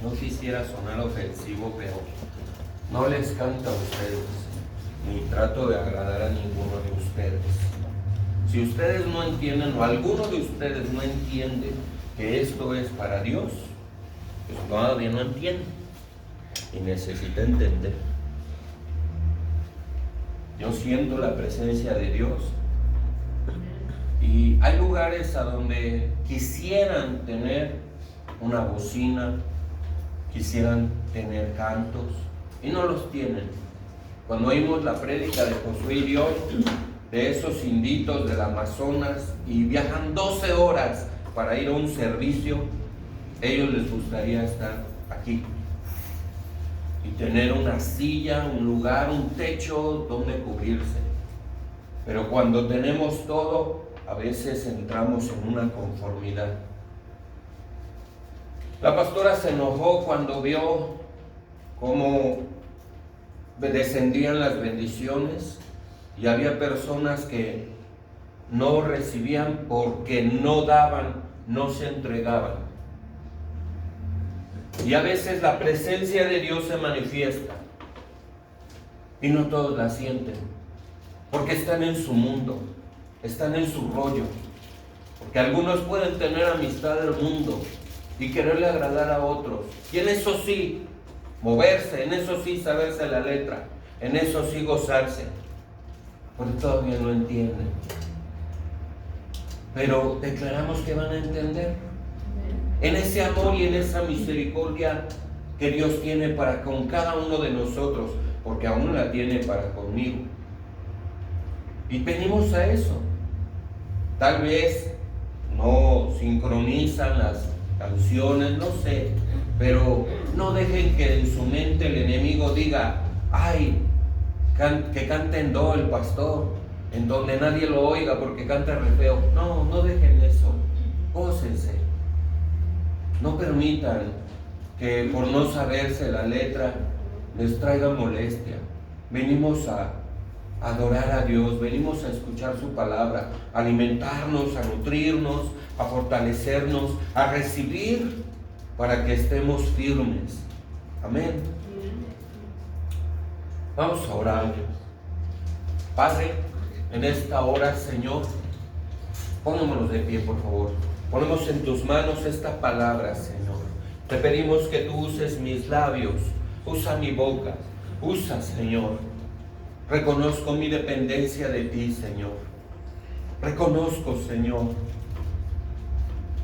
No quisiera sonar ofensivo, pero no les canto a ustedes, ni trato de agradar a ninguno de ustedes. Si ustedes no entienden, o alguno de ustedes no entiende que esto es para Dios, pues todavía no entiende y necesita entender. Yo siento la presencia de Dios y hay lugares a donde quisieran tener una bocina, quisieran tener cantos y no los tienen. Cuando oímos la prédica de Josué y Dios, de esos inditos del Amazonas, y viajan 12 horas para ir a un servicio, ellos les gustaría estar aquí y tener una silla, un lugar, un techo donde cubrirse. Pero cuando tenemos todo, a veces entramos en una conformidad. La pastora se enojó cuando vio cómo descendían las bendiciones y había personas que no recibían porque no daban, no se entregaban. Y a veces la presencia de Dios se manifiesta y no todos la sienten, porque están en su mundo, están en su rollo, porque algunos pueden tener amistad del mundo y quererle agradar a otros, y en eso sí moverse, en eso sí saberse la letra, en eso sí gozarse, porque todavía no entienden. Pero declaramos que van a entender en ese amor y en esa misericordia que Dios tiene para con cada uno de nosotros, porque aún la tiene para conmigo. Y venimos a eso. Tal vez no sincronizan las canciones, no sé, pero no dejen que en su mente el enemigo diga: ay, que cante en do el pastor, en donde nadie lo oiga porque canta re feo. No, no dejen eso, gócense. No permitan que por no saberse la letra les traiga molestia. Venimos a adorar a Dios, venimos a escuchar su palabra, a alimentarnos, a nutrirnos, a fortalecernos, a recibir para que estemos firmes. Amén. Vamos a orar. Padre, en esta hora, Señor, ponémonos de pie, por favor. Ponemos en tus manos esta palabra, Señor. Te pedimos que tú uses mis labios, usa mi boca, usa, Señor. Reconozco mi dependencia de ti, Señor. Reconozco, Señor.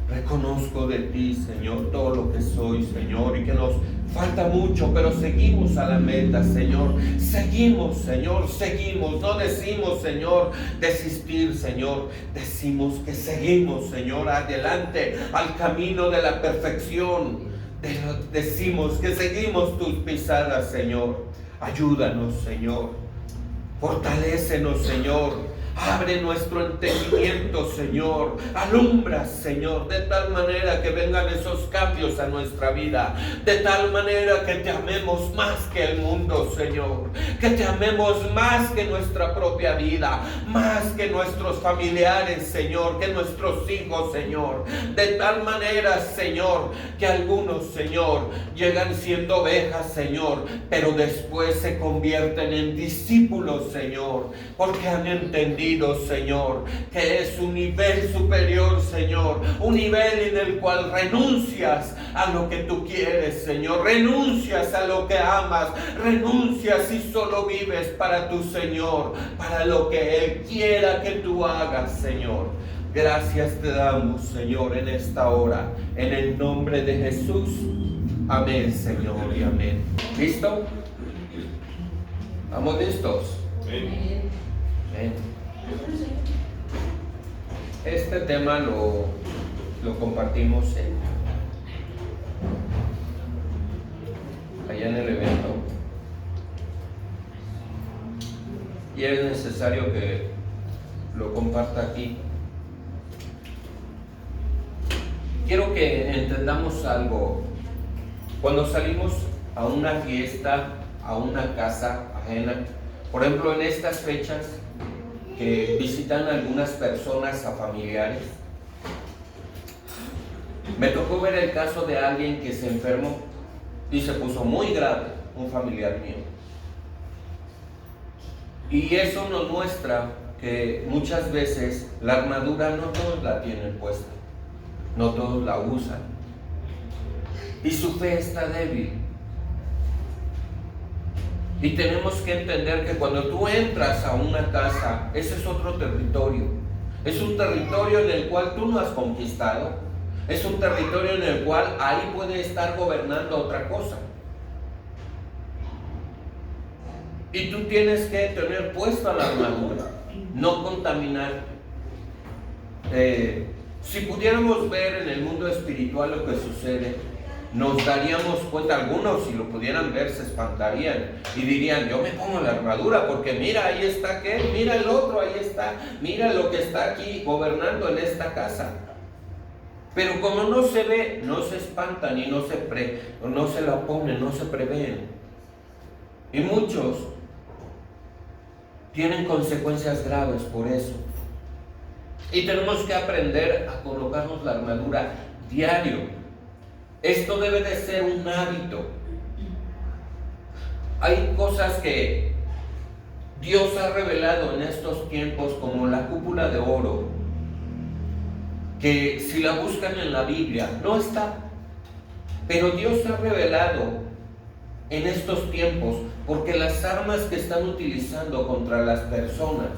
Reconozco de ti, Señor, todo lo que soy, Señor, y que nos falta mucho, pero seguimos a la meta, Señor. Seguimos, Señor, seguimos. No decimos, Señor, desistir, Señor. Decimos que seguimos, Señor, adelante al camino de la perfección. Decimos que seguimos tus pisadas, Señor. Ayúdanos, Señor. Fortalécenos, Señor. Abre nuestro entendimiento, Señor. Alumbra, Señor, de tal manera que vengan esos cambios a nuestra vida. De tal manera que te amemos más que el mundo, Señor. Que te amemos más que nuestra propia vida. Más que nuestros familiares, Señor. Que nuestros hijos, Señor. De tal manera, Señor, que algunos, Señor, llegan siendo ovejas, Señor, pero después se convierten en discípulos, Señor. Porque han entendido, Señor, que es un nivel superior, Señor, un nivel en el cual renuncias a lo que tú quieres, Señor, renuncias a lo que amas, renuncias y solo vives para tu Señor, para lo que Él quiera que tú hagas, Señor. Gracias te damos, Señor, en esta hora, en el nombre de Jesús. Amén, Señor, y amén. ¿Listo? ¿Estamos listos? Amén. Amén. Este tema lo compartimos allá en el evento y es necesario que lo comparta aquí. Quiero que entendamos algo. Cuando salimos a una fiesta, a una casa ajena, por ejemplo en estas fechas que visitan algunas personas a familiares, me tocó ver el caso de alguien que se enfermó y se puso muy grave, un familiar mío. Y eso nos muestra que muchas veces la armadura no todos la tienen puesta, no todos la usan, y su fe está débil. Y tenemos que entender que cuando tú entras a una casa, ese es otro territorio. Es un territorio en el cual tú no has conquistado. Es un territorio en el cual ahí puede estar gobernando otra cosa. Y tú tienes que tener puesta la armadura, no contaminarte. Si pudiéramos ver en el mundo espiritual lo que sucede, nos daríamos cuenta. Algunos, si lo pudieran ver, se espantarían y dirían: yo me pongo la armadura porque mira, ahí está aquel, mira el otro, ahí está, mira lo que está aquí gobernando en esta casa. Pero como no se ve, no se espantan y no se la ponen, no se prevén. Y muchos tienen consecuencias graves por eso. Y tenemos que aprender a colocarnos la armadura diario. Esto debe de ser un hábito. Hay cosas que Dios ha revelado en estos tiempos, como la cúpula de oro, que si la buscan en la Biblia, no está. Pero Dios ha revelado en estos tiempos, porque las armas que están utilizando contra las personas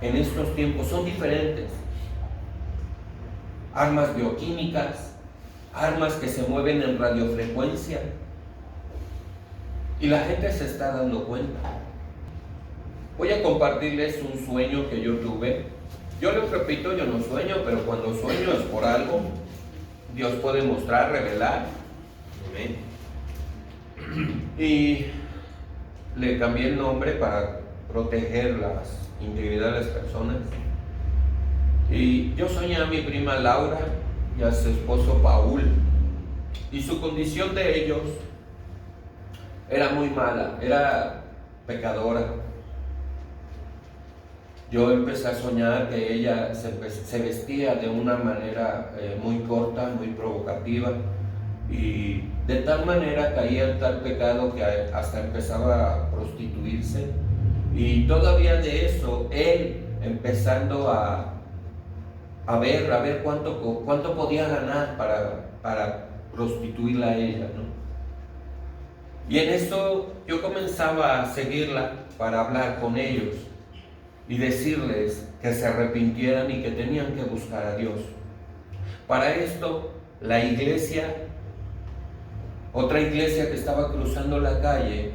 en estos tiempos son diferentes. Armas bioquímicas, armas que se mueven en radiofrecuencia, y la gente se está dando cuenta. Voy a compartirles un sueño que yo tuve. Yo les repito, yo no sueño, pero cuando sueño es por algo. Dios puede mostrar, revelar. Amén. Y le cambié el nombre para proteger la integridad de las personas. Y yo soñé a mi prima Laura y a su esposo Paul, y su condición de ellos era muy mala, era pecadora. Yo empecé a soñar que ella se vestía de una manera muy corta, muy provocativa, y de tal manera caía en tal pecado que hasta empezaba a prostituirse. Y todavía de eso, él empezando a ver cuánto podía ganar para prostituirla a ella, ¿no? Y en eso yo comenzaba a seguirla para hablar con ellos y decirles que se arrepintieran y que tenían que buscar a Dios. Para esto, la iglesia, otra iglesia que estaba cruzando la calle,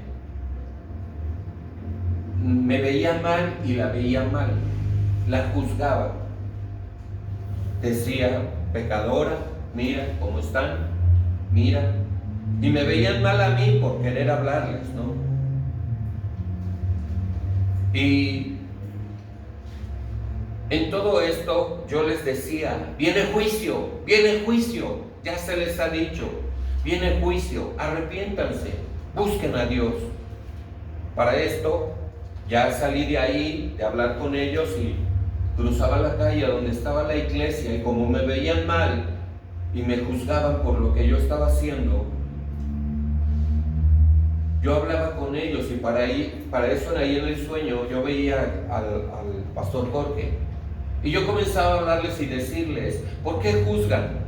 me veía mal y la veía mal, la juzgaba. Decía: pecadora, mira cómo están, mira. Y me veían mal a mí por querer hablarles, ¿no? Y en todo esto yo les decía: viene juicio, ya se les ha dicho, viene juicio, arrepiéntanse, busquen a Dios. Para esto ya salí de ahí, de hablar con ellos, y cruzaba la calle donde estaba la iglesia, y como me veían mal y me juzgaban por lo que yo estaba haciendo, yo hablaba con ellos. Y para eso ahí en el sueño yo veía al pastor Jorge, y yo comenzaba a hablarles y decirles: ¿por qué juzgan?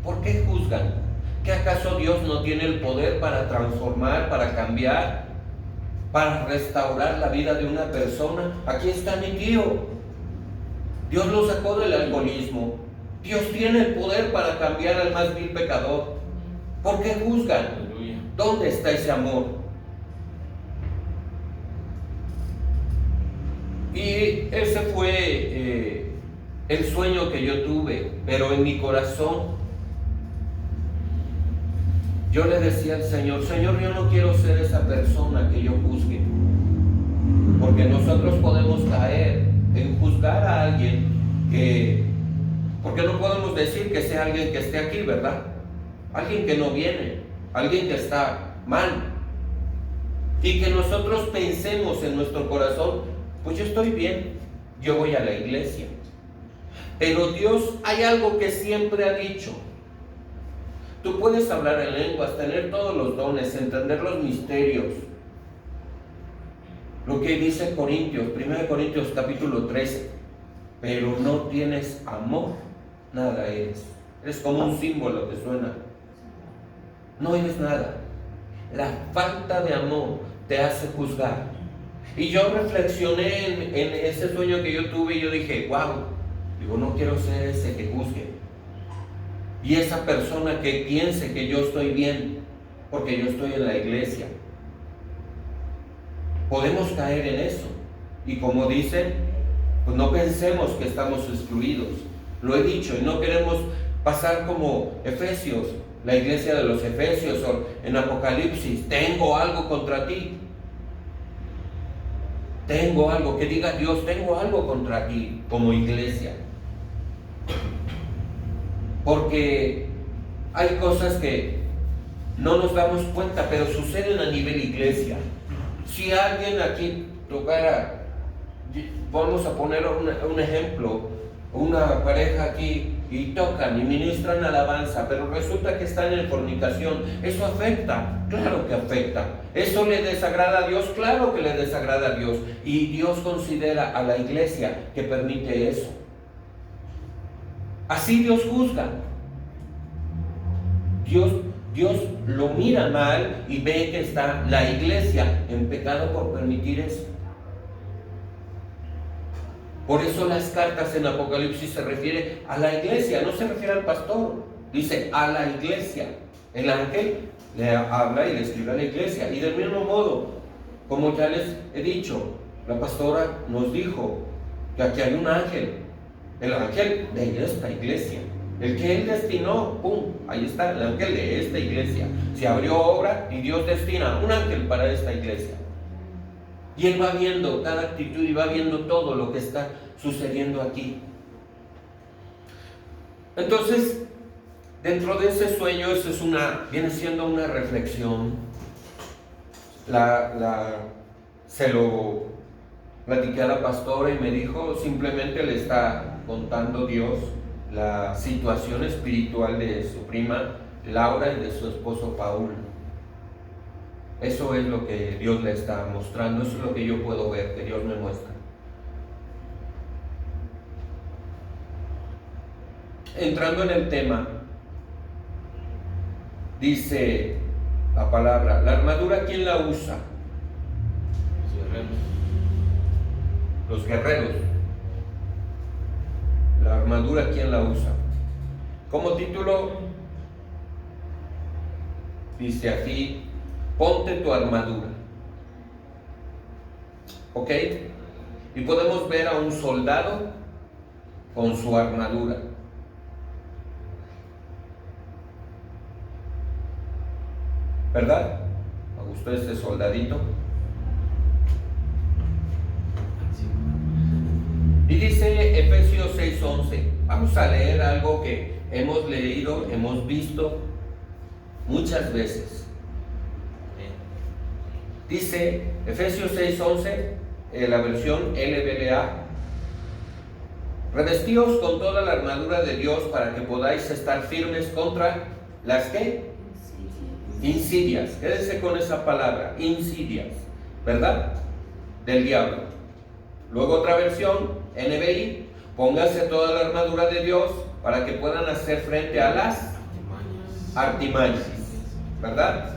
¿Por qué juzgan? ¿Que acaso Dios no tiene el poder para transformar, para cambiar, para restaurar la vida de una persona? Aquí está mi tío. Dios lo sacó del alcoholismo. Dios tiene el poder para cambiar al más vil pecador. ¿Por qué juzgan? Aleluya. ¿Dónde está ese amor? Y ese fue el sueño que yo tuve, pero en mi corazón yo le decía al Señor: Señor, yo no quiero ser esa persona que yo juzgue, porque nosotros podemos caer en juzgar a alguien porque no podemos decir que sea alguien que esté aquí, ¿verdad? Alguien que no viene, alguien que está mal, y que nosotros pensemos en nuestro corazón: pues yo estoy bien, yo voy a la iglesia. Pero Dios, hay algo que siempre ha dicho: Tú puedes hablar en lenguas, tener todos los dones, entender los misterios. Lo que dice Corintios, 1 Corintios capítulo 13. Pero no tienes amor, nada eres. Eres como un símbolo que suena. No eres nada. La falta de amor te hace juzgar. Y yo reflexioné en ese sueño que yo tuve y yo dije, wow, digo, no quiero ser ese que juzgue. Y esa persona que piense que yo estoy bien, porque yo estoy en la iglesia. Podemos caer en eso. Y como dicen, pues no pensemos que estamos excluidos. Lo he dicho, y no queremos pasar como Efesios, la iglesia de los Efesios, o en Apocalipsis, tengo algo contra ti. Tengo algo, que diga Dios, tengo algo contra ti como iglesia. Porque hay cosas que no nos damos cuenta, pero suceden a nivel iglesia. Si alguien aquí tocara, vamos a poner un ejemplo, una pareja aquí y tocan y ministran alabanza, pero resulta que están en fornicación, eso afecta, claro que afecta. ¿Eso le desagrada a Dios? Claro que le desagrada a Dios. Y Dios considera a la iglesia que permite eso. Así Dios juzga. Dios lo mira mal y ve que está la iglesia en pecado por permitir eso. Por eso las cartas en Apocalipsis se refiere a la iglesia, no se refiere al pastor, dice a la iglesia. El ángel le habla y le escribe a la iglesia. Y del mismo modo, como ya les he dicho, la pastora nos dijo que aquí hay un ángel, el ángel de esta iglesia, el que Él destinó, ¡pum!, ahí está, el ángel de esta iglesia. Se abrió obra y Dios destina un ángel para esta iglesia. Y Él va viendo cada actitud y va viendo todo lo que está sucediendo aquí. Entonces, dentro de ese sueño, eso es viene siendo una reflexión. Se lo platiqué a la pastora y me dijo, simplemente le está contando Dios la situación espiritual de su prima Laura y de su esposo Paul. Eso es lo que Dios le está mostrando, eso es lo que yo puedo ver, que Dios me muestra. Entrando en el tema, dice la palabra, la armadura, ¿quién la usa? Los guerreros. La armadura, ¿quién la usa? Como título, dice aquí, ponte tu armadura. ¿Ok? Y podemos ver a un soldado con su armadura. ¿Verdad? ¿Me gustó ese soldadito? Y dice Efesios 6:11. Vamos a leer algo que hemos leído, hemos visto muchas veces. Dice Efesios 6:11, la versión LBLA: revestíos con toda la armadura de Dios para que podáis estar firmes contra las ¿qué? Insidias. Quédense con esa palabra, insidias, ¿verdad? Del diablo. Luego otra versión, NBI: pónganse toda la armadura de Dios para que puedan hacer frente a las artimañas, ¿verdad?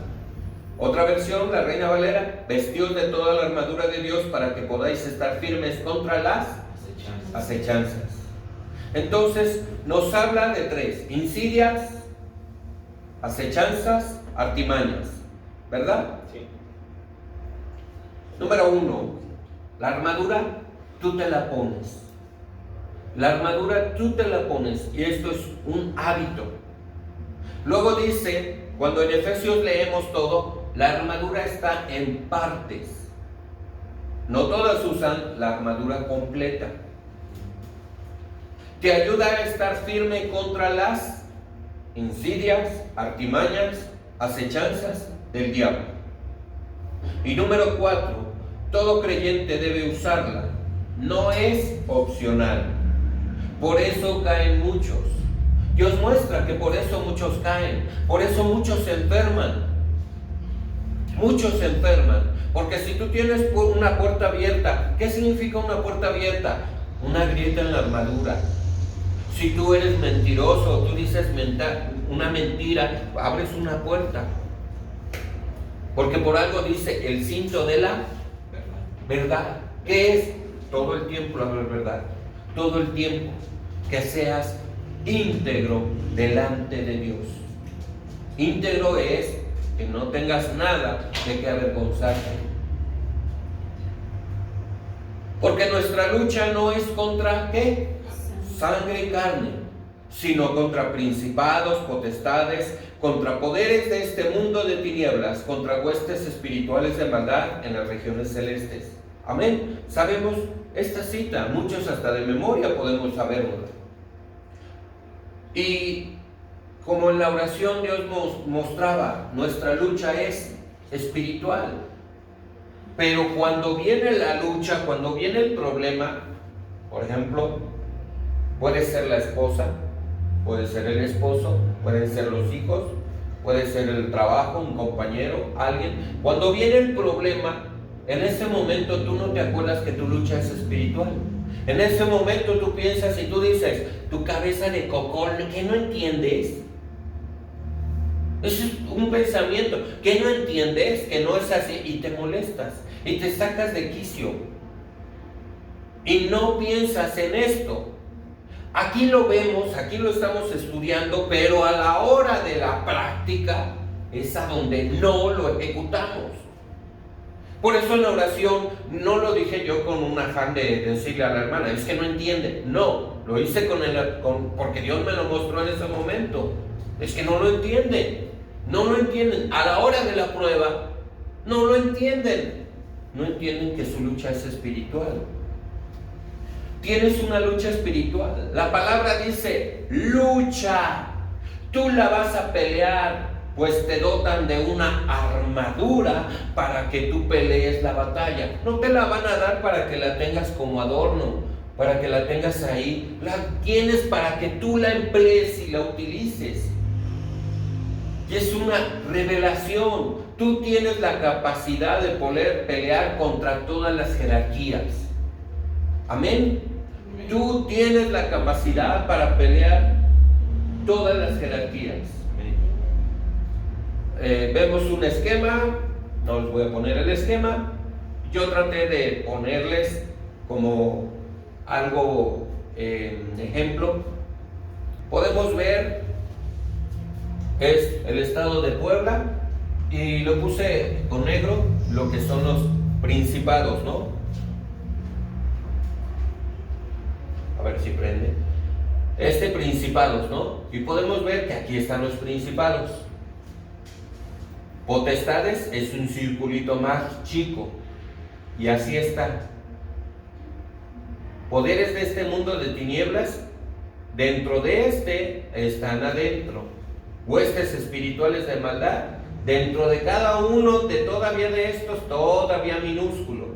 Otra versión, la Reina Valera: vestíos de toda la armadura de Dios para que podáis estar firmes contra las acechanzas. Entonces nos habla de tres: insidias, acechanzas, artimañas, ¿verdad? Sí. Número 1, la armadura tú te la pones. La armadura tú te la pones, y esto es un hábito. Luego dice, cuando en Efesios leemos todo, la armadura está en partes. No todas usan la armadura completa. Te ayuda a estar firme contra las insidias, artimañas, acechanzas del diablo. Y número 4, todo creyente debe usarla. No es opcional. Por eso caen muchos Dios muestra que por eso muchos caen, por eso muchos se enferman. Muchos se enferman, porque si tú tienes una puerta abierta, ¿qué significa una puerta abierta? Una grieta en la armadura. Si tú eres mentiroso, tú dices una mentira, abres una puerta. Porque por algo dice el cinto de la verdad. ¿Qué es? Todo el tiempo hablar verdad. Todo el tiempo que seas íntegro delante de Dios. Íntegro es que no tengas nada de que avergonzarte. Porque nuestra lucha no es contra ¿qué? Sangre y carne, sino contra principados, potestades, contra poderes de este mundo de tinieblas, contra huestes espirituales de maldad en las regiones celestes. Amén. Sabemos esta cita, muchos hasta de memoria podemos saberla. Y como en la oración Dios nos mostraba, nuestra lucha es espiritual. Pero cuando viene la lucha, cuando viene el problema, por ejemplo, puede ser la esposa, puede ser el esposo, pueden ser los hijos, puede ser el trabajo, un compañero, alguien. Cuando viene el problema, en ese momento tú no te acuerdas que tu lucha es espiritual. En ese momento tú piensas y tú dices, tu cabeza de cocol, que no entiendes. Eso es un pensamiento que no entiendes, que no es así, y te molestas y te sacas de quicio y no piensas en esto. Aquí lo vemos, aquí lo estamos estudiando, pero a la hora de la práctica es a donde no lo ejecutamos. Por eso en la oración no lo dije yo con un afán de decirle a la hermana, es que no entiende. No, lo hice porque Dios me lo mostró en ese momento. Es que no lo entienden. No lo entienden. A la hora de la prueba, no lo entienden. No entienden que su lucha es espiritual. Tienes una lucha espiritual. La palabra dice, lucha. Tú la vas a pelear, pues te dotan de una armadura para que tú pelees la batalla. No te la van a dar para que la tengas como adorno, para que la tengas ahí. La tienes para que tú la emplees y la utilices. Y es una revelación. Tú tienes la capacidad de poder pelear contra todas las jerarquías. Amén. Tú tienes la capacidad para pelear todas las jerarquías. Vemos un esquema, no les voy a poner el esquema. Yo traté de ponerles como algo, ejemplo. Podemos ver, es el estado de Puebla, y lo puse con negro, lo que son los principados, ¿no? A ver si prende. Principados, ¿no? Y podemos ver que aquí están los principados. Potestades es un circulito más chico, y así está. Poderes de este mundo de tinieblas, dentro de este están adentro. Huestes espirituales de maldad, dentro de cada uno de todavía de estos, todavía minúsculo.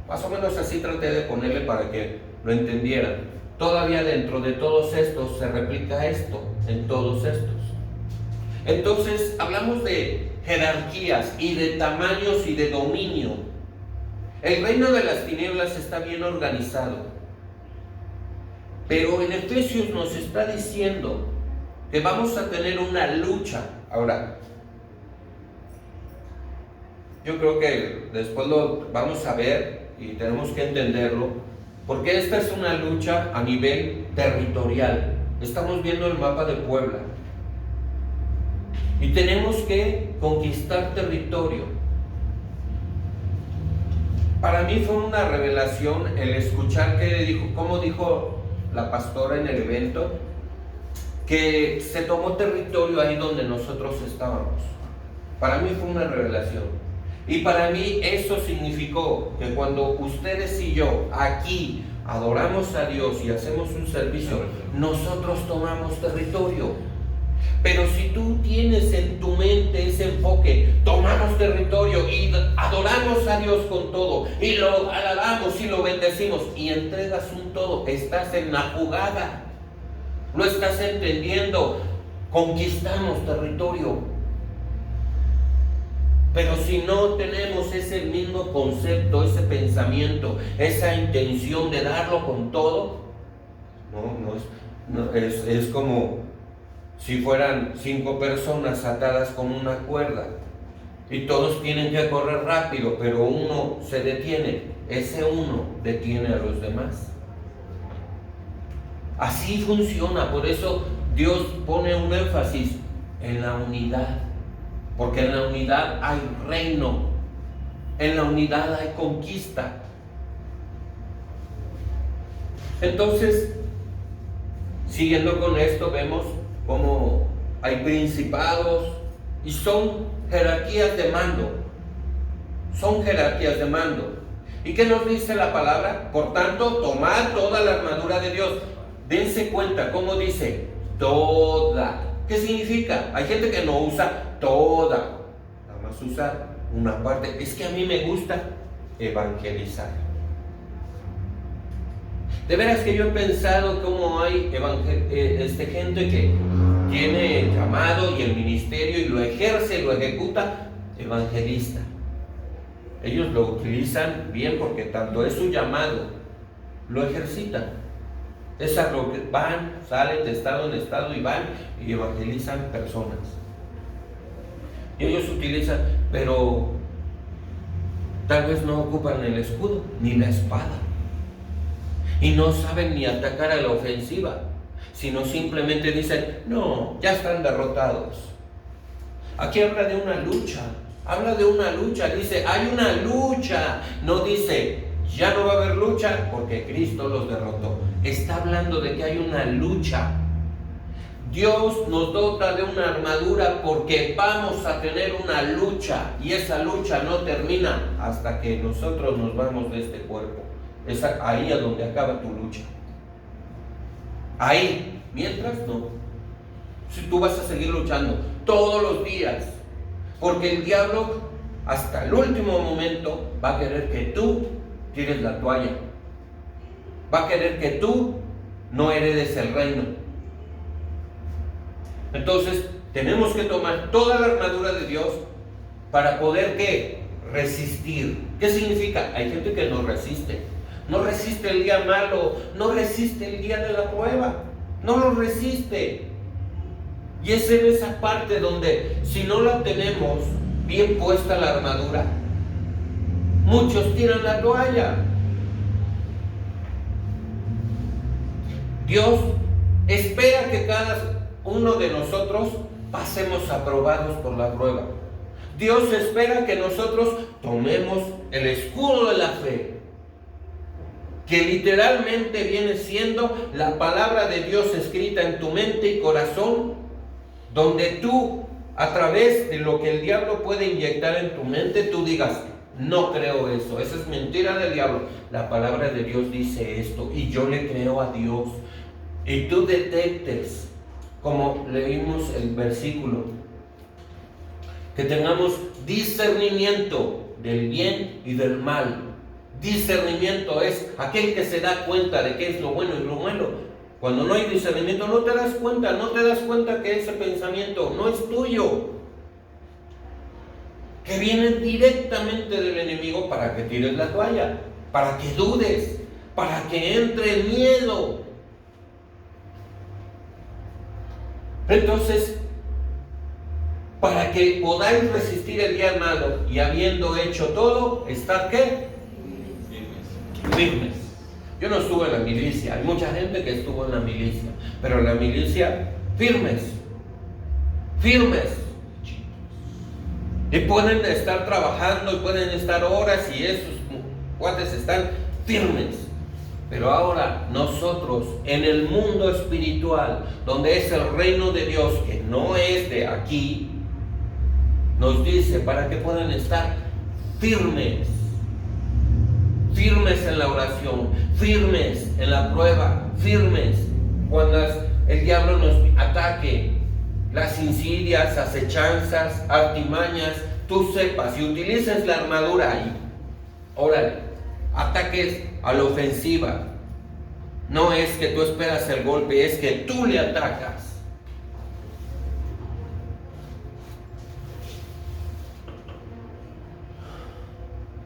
Más o menos así traté de ponerle para que lo entendieran. Todavía dentro de todos estos se replica esto, en todos estos. Entonces hablamos de jerarquías y de tamaños y de dominio. El reino de las tinieblas está bien organizado, pero en Efesios nos está diciendo que vamos a tener una lucha. Ahora, yo creo que después lo vamos a ver y tenemos que entenderlo, porque esta es una lucha a nivel territorial. Estamos viendo el mapa de Puebla y tenemos que conquistar territorio. Para mí fue una revelación el escuchar cómo dijo la pastora en el evento, que se tomó territorio ahí donde nosotros estábamos. Para mí fue una revelación. Y para mí eso significó que cuando ustedes y yo aquí adoramos a Dios y hacemos un servicio, nosotros tomamos territorio. Pero si tú tienes en tu mente ese enfoque, tomamos territorio y adoramos a Dios con todo, y lo alabamos y lo bendecimos, y entregas un todo, estás en la jugada. ¿Lo estás entendiendo? Conquistamos territorio. Pero si no tenemos ese mismo concepto, ese pensamiento, esa intención de darlo con todo, es como si fueran 5 personas atadas con una cuerda y todos tienen que correr rápido, pero uno se detiene. Ese uno detiene a los demás. Así funciona. Por eso Dios pone un énfasis en la unidad, porque en la unidad hay reino, en la unidad hay conquista. Entonces, siguiendo con esto, vemos cómo hay principados y son jerarquías de mando. Son jerarquías de mando. ¿Y qué nos dice la palabra? Por tanto, tomad toda la armadura de Dios. Dense cuenta cómo dice toda. ¿Qué significa? Hay gente que no usa toda, nada más usa una parte. Es que a mí me gusta evangelizar. De veras que yo he pensado cómo hay gente que tiene el llamado y el ministerio y lo ejerce, lo ejecuta, evangelista. Ellos lo utilizan bien porque tanto es su llamado, lo ejercitan. Es a lo que van, salen de estado en estado y van y evangelizan personas. Y ellos utilizan, pero tal vez no ocupan el escudo ni la espada. Y no saben ni atacar a la ofensiva, sino simplemente dicen, no, ya están derrotados. Aquí habla de una lucha, dice, hay una lucha, no dice, ya no va a haber lucha porque Cristo los derrotó. Está hablando de que hay una lucha. Dios nos dota de una armadura porque vamos a tener una lucha, y esa lucha no termina hasta que nosotros nos vamos de este cuerpo. Es ahí a donde acaba tu lucha. Ahí, mientras no. Si tú vas a seguir luchando todos los días, porque el diablo hasta el último momento va a querer que tú tires la toalla. Va a querer que tú no heredes el reino. Entonces tenemos que tomar toda la armadura de Dios para poder ¿qué? Resistir. ¿Qué significa? Hay gente que no resiste. No resiste el día malo, no resiste el día de la prueba, no lo resiste. Y es en esa parte donde si no la tenemos bien puesta la armadura, muchos tiran la toalla. Dios espera que cada uno de nosotros pasemos aprobados por la prueba. Dios espera que nosotros tomemos el escudo de la fe, que literalmente viene siendo la palabra de Dios escrita en tu mente y corazón, donde tú, a través de lo que el diablo puede inyectar en tu mente, tú digas, no creo eso, esa es mentira del diablo. La palabra de Dios dice esto y yo le creo a Dios. Y tú detectes, como leímos el versículo, que tengamos discernimiento del bien y del mal. Discernimiento es aquel que se da cuenta de qué es lo bueno y lo malo. Cuando no hay discernimiento no te das cuenta que ese pensamiento no es tuyo, que viene directamente del enemigo para que tires la toalla, para que dudes, para que entre el miedo. Entonces, para que podáis resistir el día malo y habiendo hecho todo, ¿estar qué? Firmes. Yo no estuve en la milicia, hay mucha gente que estuvo en la milicia, pero en la milicia, firmes. Y pueden estar trabajando y pueden estar horas y esos cuates están firmes. Pero ahora nosotros en el mundo espiritual, donde es el reino de Dios, que no es de aquí, nos dice para que puedan estar firmes. Firmes en la oración, firmes en la prueba, firmes cuando el diablo nos ataque, las insidias, acechanzas, artimañas, tú sepas y utilices la armadura ahí. Órale, ataques a la ofensiva. No es que tú esperas el golpe, es que tú le atacas.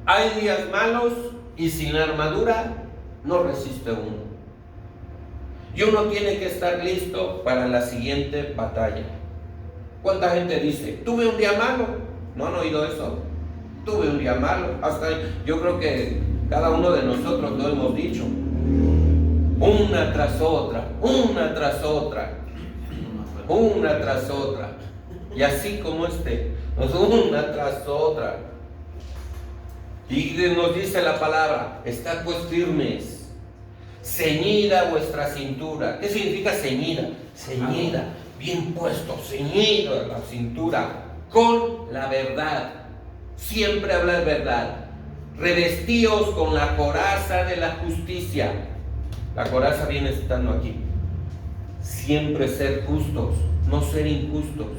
Hay días malos y sin armadura no resiste uno. Y uno tiene que estar listo para la siguiente batalla. ¿Cuánta gente dice, tuve un día malo? ¿No han oído eso? Tuve un día malo. Hasta yo creo que cada uno de nosotros lo hemos dicho. Una tras otra, una tras otra, una tras otra. Y así como una tras otra. Y nos dice la palabra, estad pues firmes, ceñida vuestra cintura. ¿Qué significa ceñida? Ceñida, bien puesto, ceñido la cintura, con la verdad. Siempre hablar verdad. Revestíos con la coraza de la justicia. La coraza viene estando aquí. Siempre ser justos, no ser injustos.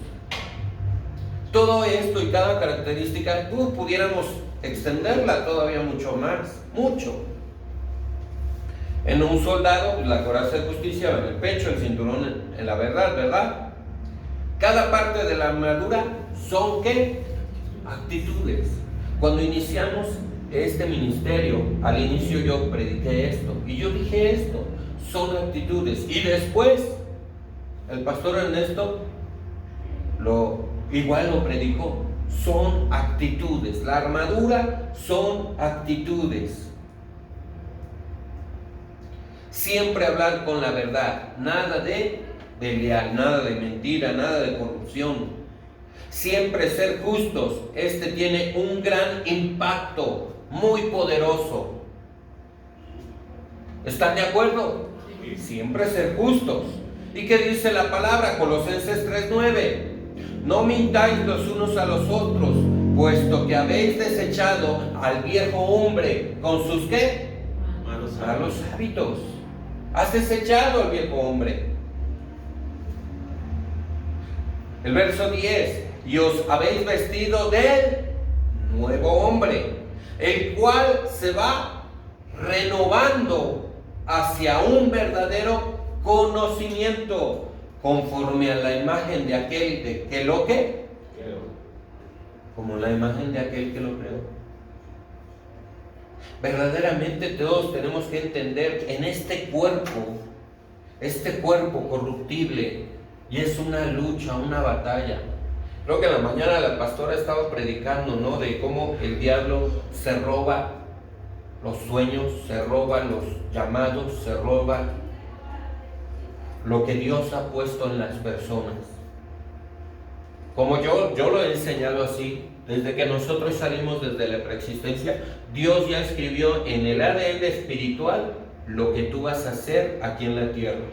Todo esto y cada característica, pudiéramos extenderla todavía mucho más, mucho. En un soldado, la coraza de justicia en el pecho, el cinturón en la verdad, ¿verdad? Cada parte de la armadura son, ¿qué? Actitudes. Cuando iniciamos este ministerio, al inicio yo prediqué esto y yo dije esto, son actitudes. Y después el pastor Ernesto igual lo predicó. Son actitudes. La armadura son actitudes. Siempre hablar con la verdad, nada de pelear, nada de mentira, nada de corrupción. Siempre ser justos. Este tiene un gran impacto, muy poderoso. ¿Están de acuerdo? Siempre ser justos. ¿Y qué dice la palabra? Colosenses 3:9. No mintáis los unos a los otros, puesto que habéis desechado al viejo hombre con sus ¿qué? Malos hábitos. Has desechado al viejo hombre. El verso 10. Y os habéis vestido del nuevo hombre, el cual se va renovando hacia un verdadero conocimiento, conforme a la imagen de aquel que lo que creó. Como la imagen de aquel que lo creó. Verdaderamente todos tenemos que entender en este cuerpo corruptible, y es una lucha, una batalla. Creo que en la mañana la pastora estaba predicando, ¿no? De cómo el diablo se roba los sueños, se roba los llamados, se roba lo que Dios ha puesto en las personas. Como yo lo he enseñado así, desde que nosotros salimos desde la preexistencia, Dios ya escribió en el ADN espiritual lo que tú vas a hacer aquí en la tierra.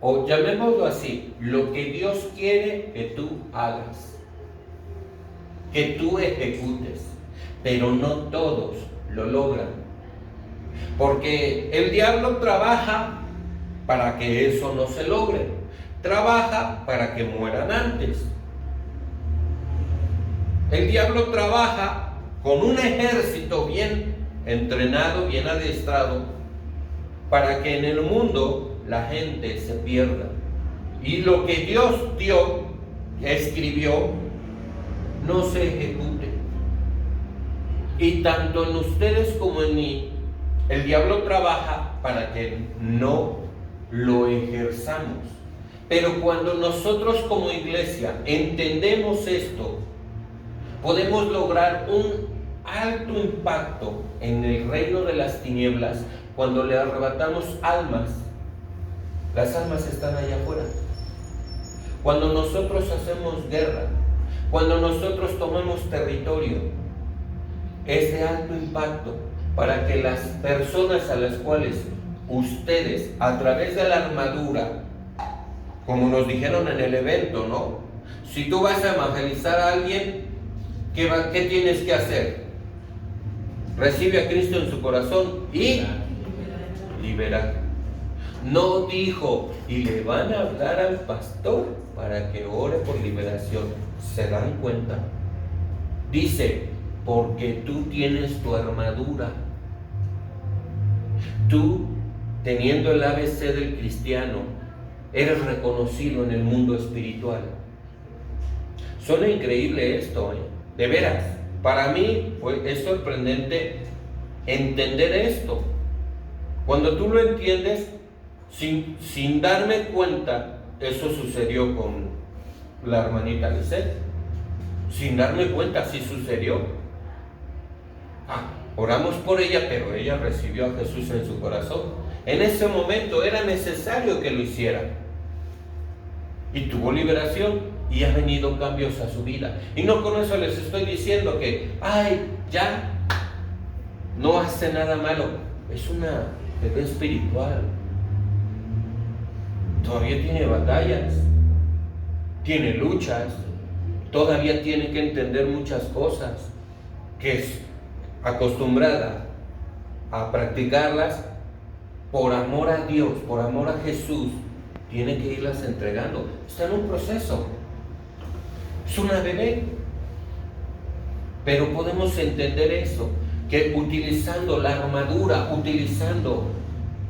O llamémoslo así, lo que Dios quiere que tú hagas, que tú ejecutes, pero no todos lo logran. Porque el diablo trabaja para que eso no se logre, trabaja para que mueran antes. El diablo trabaja con un ejército bien entrenado, bien adiestrado, para que en el mundo la gente se pierda. Y lo que Dios dio, escribió, no se ejecute. Y tanto en ustedes como en mí, el diablo trabaja para que no lo ejerzamos. Pero cuando nosotros como iglesia entendemos esto, podemos lograr un alto impacto en el reino de las tinieblas cuando le arrebatamos almas. Las almas están allá afuera. Cuando nosotros hacemos guerra, cuando nosotros tomamos territorio, es de alto impacto para que las personas a las cuales ustedes, a través de la armadura, como nos dijeron en el evento, ¿no? Si tú vas a evangelizar a alguien, ¿qué tienes que hacer? Recibe a Cristo en su corazón y liberar. No dijo, y le van a hablar al pastor para que ore por liberación. ¿Se dan cuenta? Dice, porque tú tienes tu armadura. Tú teniendo el ABC del cristiano, eres reconocido en el mundo espiritual. Suena increíble esto, de veras. Para mí es sorprendente entender esto. Cuando tú lo entiendes, sin darme cuenta, eso sucedió con la hermanita Lisette. Sin darme cuenta, sí sucedió. Oramos por ella, pero ella recibió a Jesús en su corazón. En ese momento era necesario que lo hiciera. Y tuvo liberación y ha venido cambios a su vida. Y no con eso les estoy diciendo que, ya no hace nada malo. Es una bebé espiritual. Todavía tiene batallas, tiene luchas, todavía tiene que entender muchas cosas, que es acostumbrada a practicarlas por amor a Dios, por amor a Jesús. Tiene que irlas entregando. Está en un proceso. Es una bebé. Pero podemos entender eso, que utilizando la armadura, utilizando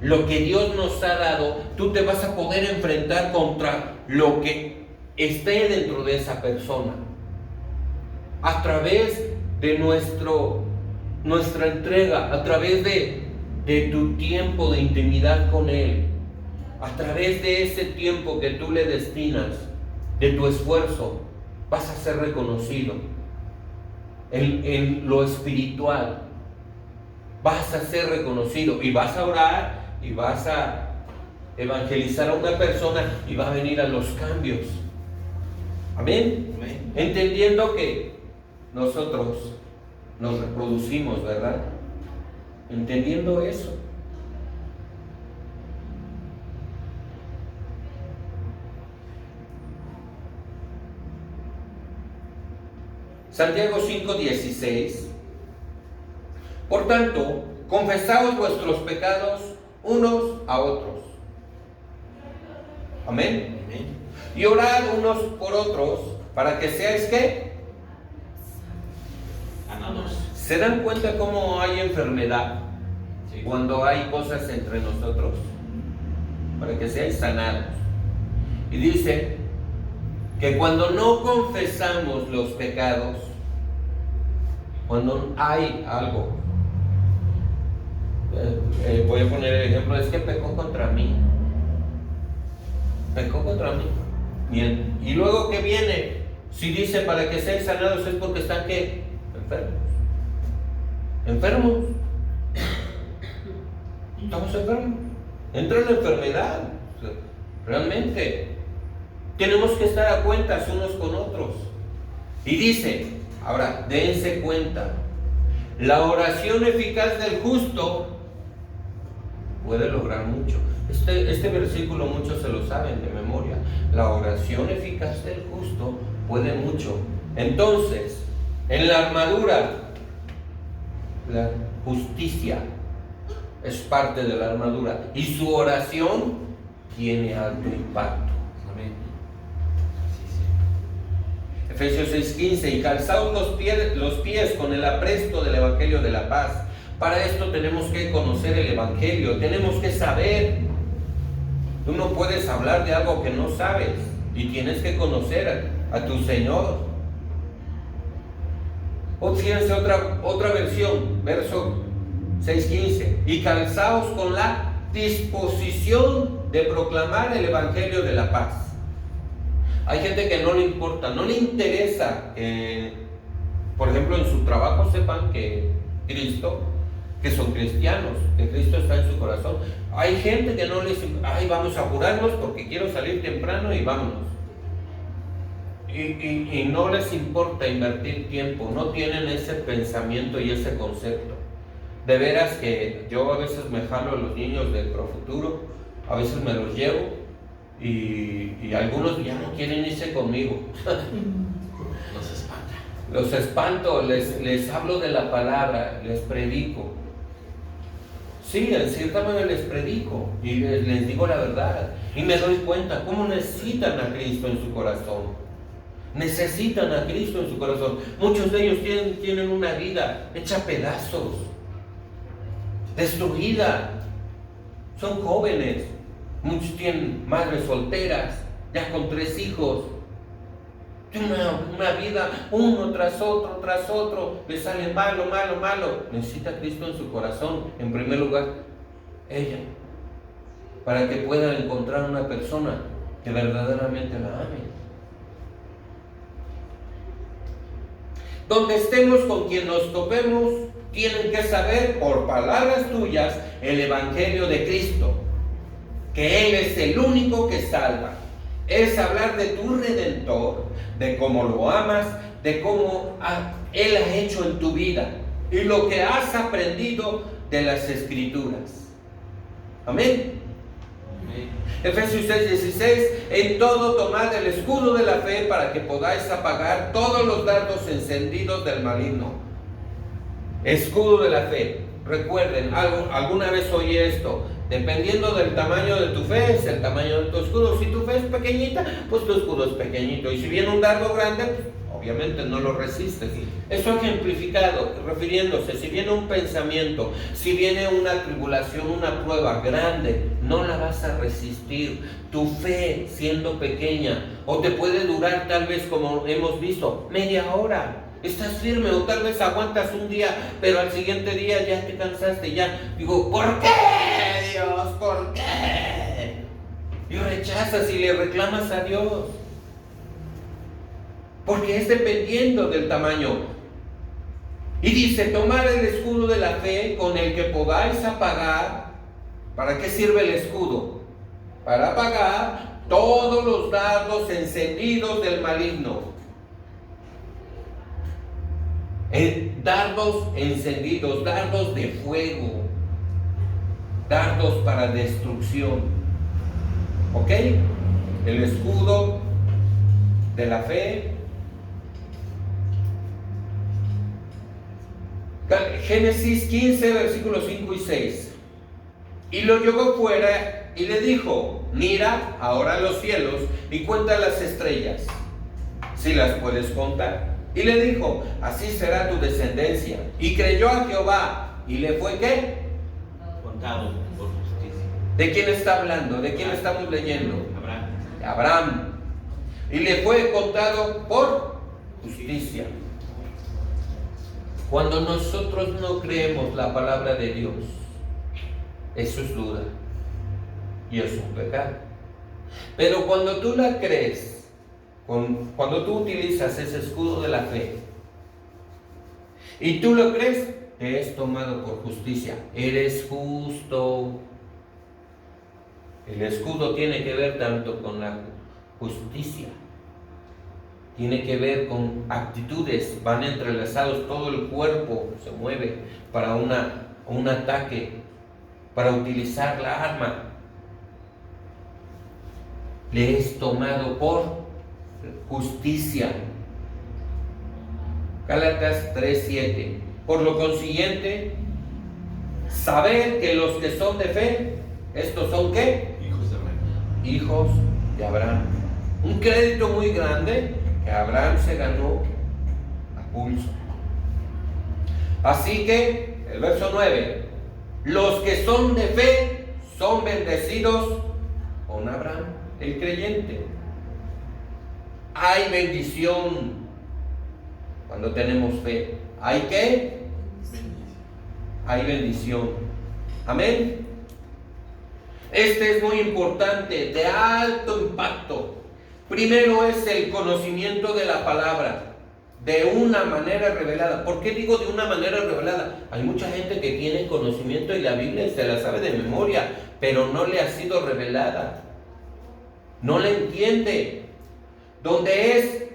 lo que Dios nos ha dado, tú te vas a poder enfrentar contra lo que esté dentro de esa persona. A través de nuestra entrega, a través de tu tiempo de intimidad con Él, a través de ese tiempo que tú le destinas, de tu esfuerzo, vas a ser reconocido. En lo espiritual, vas a ser reconocido y vas a orar y vas a evangelizar a una persona y va a venir a los cambios. Amén. Amén. Entendiendo que nosotros nos reproducimos, ¿verdad? Entendiendo eso. Santiago 5:16. Por tanto, confesaos vuestros pecados unos a otros. Amén. Amén. Y orad unos por otros para que seáis ¿qué? Sanados. ¿Se dan cuenta cómo hay enfermedad? Sí. Cuando hay cosas entre nosotros, para que seáis sanados. Y dice que cuando no confesamos los pecados, cuando hay algo, voy a poner el ejemplo, es que pecó contra mí. Bien. Y luego que viene, si dice para que sean sanados, es porque están ¿qué? Enfermos. Estamos enfermos. Entra la enfermedad. Realmente tenemos que estar a cuentas unos con otros. Y dice, ahora, dense cuenta, la oración eficaz del justo puede lograr mucho. Este versículo muchos se lo saben de memoria. La oración eficaz del justo puede mucho. Entonces, en la armadura, la justicia es parte de la armadura y su oración tiene alto impacto. Amén. Sí. Efesios 6:15, y calzaos los pies con el apresto del Evangelio de la paz. Para esto tenemos que conocer el Evangelio, tenemos que saber. Tú no puedes hablar de algo que no sabes y tienes que conocer a tu Señor. O fíjense otra versión, verso 6:15, y calzaos con la disposición de proclamar el Evangelio de la paz. Hay gente que no le importa, no le interesa que, por ejemplo, en su trabajo sepan que que son cristianos, que Cristo está en su corazón. Hay gente que no les, vamos a apurarnos porque quiero salir temprano y vámonos. Y no les importa invertir tiempo, no tienen ese pensamiento y ese concepto. De veras que yo a veces me jalo a los niños del Profuturo, a veces me los llevo y algunos ya no quieren irse conmigo. Los espanto, les hablo de la palabra, les predico. Sí, en cierta manera les predico y les digo la verdad. Y me doy cuenta cómo necesitan a Cristo en su corazón. Necesitan a Cristo en su corazón. Muchos de ellos tienen una vida hecha pedazos, destruida. son jóvenes, muchos tienen madres solteras, ya con 3 hijos. Una vida, uno tras otro, le sale malo. Necesita a Cristo en su corazón, en primer lugar, ella, para que pueda encontrar una persona que verdaderamente la ame. Donde estemos, con quien nos topemos, tienen que saber por palabras tuyas el Evangelio de Cristo, que Él es el único que salva. Es hablar de tu Redentor, de cómo lo amas, de cómo Él ha hecho en tu vida y lo que has aprendido de las Escrituras. Amén. Efesios 6:16, en todo tomad el escudo de la fe para que podáis apagar todos los dardos encendidos del maligno. Escudo de la fe. Recuerden, alguna vez oí esto: dependiendo del tamaño de tu fe, es el tamaño de tu escudo. Si tu fe es pequeñita, pues tu escudo es pequeñito. Y si viene un dardo grande, pues obviamente no lo resistes. Eso ejemplificado, refiriéndose, si viene un pensamiento, si viene una tribulación, una prueba grande, no la vas a resistir. Tu fe, siendo pequeña, o te puede durar tal vez, como hemos visto, media hora. Estás firme, o tal vez aguantas un día, pero al siguiente día ya te cansaste, ya. Digo, ¿por qué, Dios? ¿Por qué? Y rechazas y le reclamas a Dios. Porque es dependiendo del tamaño. Y dice, tomar el escudo de la fe con el que podáis apagar. ¿Para qué sirve el escudo? Para apagar todos los dardos encendidos del maligno. Dardos encendidos, dardos de fuego, dardos para destrucción. ¿Ok? El escudo de la fe. Génesis 15, versículos 5 y 6. Y lo llevó fuera y le dijo, mira ahora los cielos y cuenta las estrellas, si las puedes contar. Y le dijo, así será tu descendencia. Y creyó a Jehová, y le fue ¿qué? Contado por justicia. ¿De quién está hablando? ¿De quién estamos leyendo? Abraham. Abraham. Y le fue contado por justicia. Cuando nosotros no creemos la palabra de Dios, eso es duda y es un pecado. Pero cuando tú la crees, cuando tú utilizas ese escudo de la fe y tú lo crees, te es tomado por justicia. Eres justo. El escudo tiene que ver tanto con la justicia, tiene que ver con actitudes, van entrelazados, todo el cuerpo se mueve para un ataque, para utilizar la arma. Le es tomado por justicia. Gálatas 3:7. Por lo consiguiente, saber que los que son de fe, estos son ¿qué? Hijos de Abraham. Hijos de Abraham. Un crédito muy grande que Abraham se ganó a pulso. Así que, el verso 9, los que son de fe son bendecidos con Abraham, el creyente. Hay bendición cuando tenemos fe. ¿Hay qué? Hay bendición. Amén. Este es muy importante, de alto impacto. Primero es el conocimiento de la palabra, de una manera revelada. ¿Por qué digo de una manera revelada? Hay mucha gente que tiene conocimiento y la Biblia se la sabe de memoria, pero no le ha sido revelada. No la entiende. ¿Dónde es?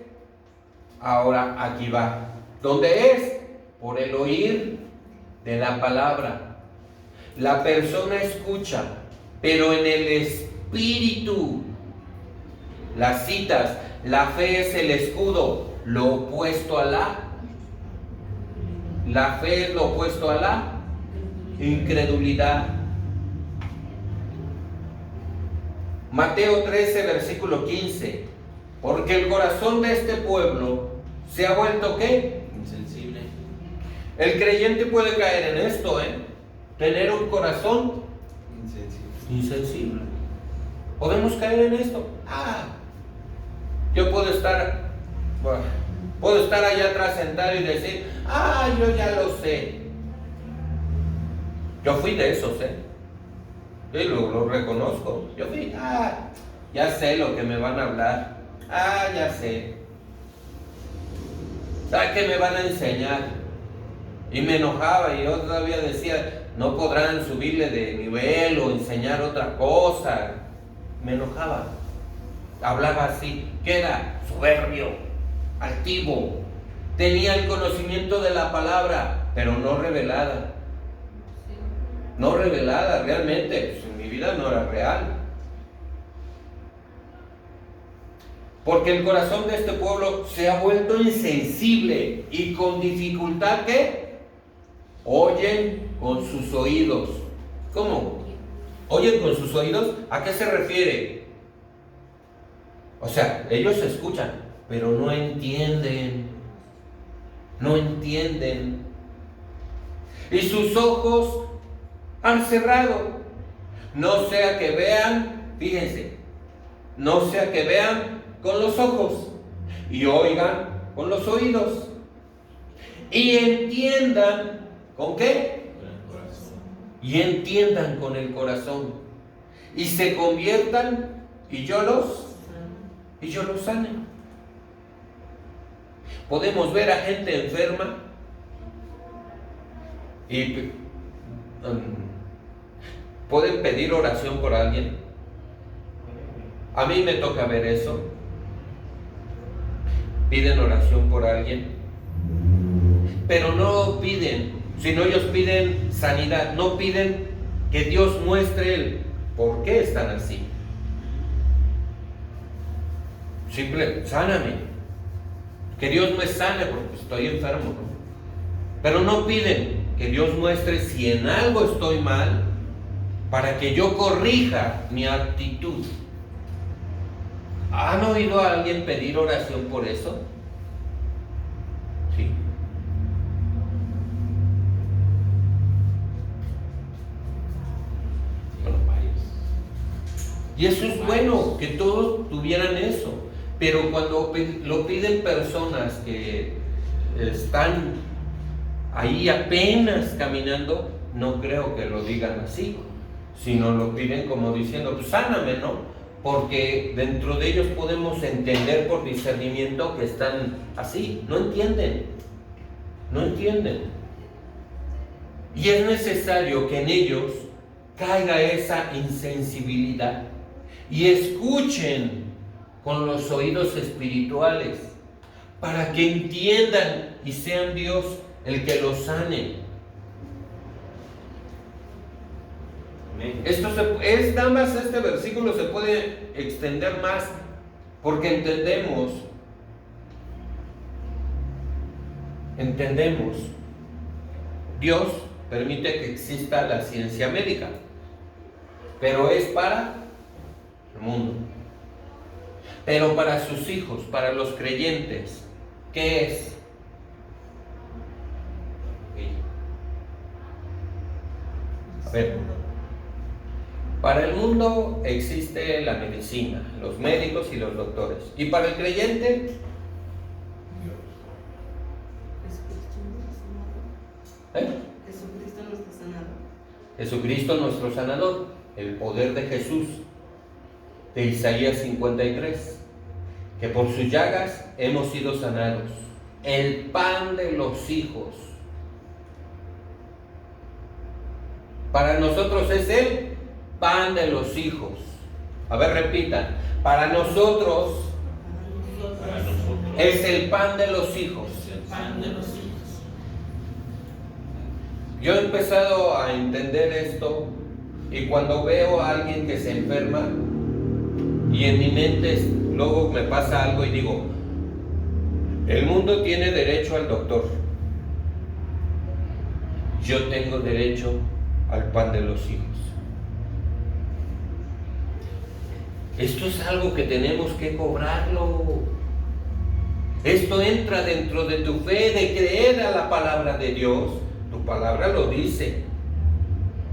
Ahora aquí va. ¿Dónde es? Por el oír de la palabra. La persona escucha, pero en el espíritu. Las citas, la fe es el escudo, lo opuesto a la fe es lo opuesto a la incredulidad. Mateo 13, versículo 15. Porque el corazón de este pueblo se ha vuelto ¿qué? Insensible. El creyente puede caer en esto, tener un corazón insensible. Podemos caer en esto. Yo puedo estar allá atrás sentado y decir, yo ya lo sé. Yo fui de esos, y lo reconozco. Yo fui, ya sé lo que me van a hablar. Ya sé. ¿Sabes qué me van a enseñar? Y me enojaba y yo todavía decía, no podrán subirle de nivel o enseñar otra cosa. Me enojaba. Hablaba así, que era soberbio, altivo. Tenía el conocimiento de la palabra, pero no revelada. No revelada realmente. Pues en mi vida no era real. Porque el corazón de este pueblo se ha vuelto insensible y con dificultad, ¿qué? Oyen con sus oídos. ¿Cómo? ¿Oyen con sus oídos? ¿A qué se refiere? O sea, ellos escuchan, pero no entienden. No entienden. Y sus ojos han cerrado. No sea que vean, fíjense, no sea que vean con los ojos y oigan con los oídos y entiendan ¿con qué? Con el corazón. Y entiendan con el corazón y se conviertan y yo los sane. Podemos ver a gente enferma y pueden pedir oración por alguien. A mí me toca ver eso. Piden oración por alguien, pero no piden, sino ellos piden sanidad, no piden que Dios muestre el por qué están así. Simple, sáname, que Dios me sane porque estoy enfermo, ¿no? Pero no piden que Dios muestre si en algo estoy mal para que yo corrija mi actitud. ¿Han oído a alguien pedir oración por eso? Sí. Bueno, varios. Y eso es bueno, que todos tuvieran eso. Pero cuando lo piden personas que están ahí apenas caminando, no creo que lo digan así, sino lo piden como diciendo, pues sáname, ¿no? Porque dentro de ellos podemos entender por discernimiento que están así, no entienden. Y es necesario que en ellos caiga esa insensibilidad y escuchen con los oídos espirituales para que entiendan y sean Dios el que los sane. Nada más este versículo se puede extender más porque entendemos, Dios permite que exista la ciencia médica, pero es para el mundo. Pero para sus hijos, para los creyentes, ¿qué es? A ver, para el mundo existe la medicina, los médicos y los doctores. ¿Y para el creyente? Jesucristo nuestro sanador. Jesucristo nuestro sanador, el poder de Jesús, de Isaías 53, que por sus llagas hemos sido sanados, el pan de los hijos. Para nosotros es el pan de los hijos. A ver, repitan, para nosotros es el pan de los hijos. El pan de los hijos. Yo he empezado a entender esto y cuando veo a alguien que se enferma y en mi mente luego me pasa algo y digo, el mundo tiene derecho al doctor, yo tengo derecho al pan de los hijos. Esto es algo que tenemos que cobrarlo. Esto entra dentro de tu fe de creer a la palabra de Dios. Tu palabra lo dice.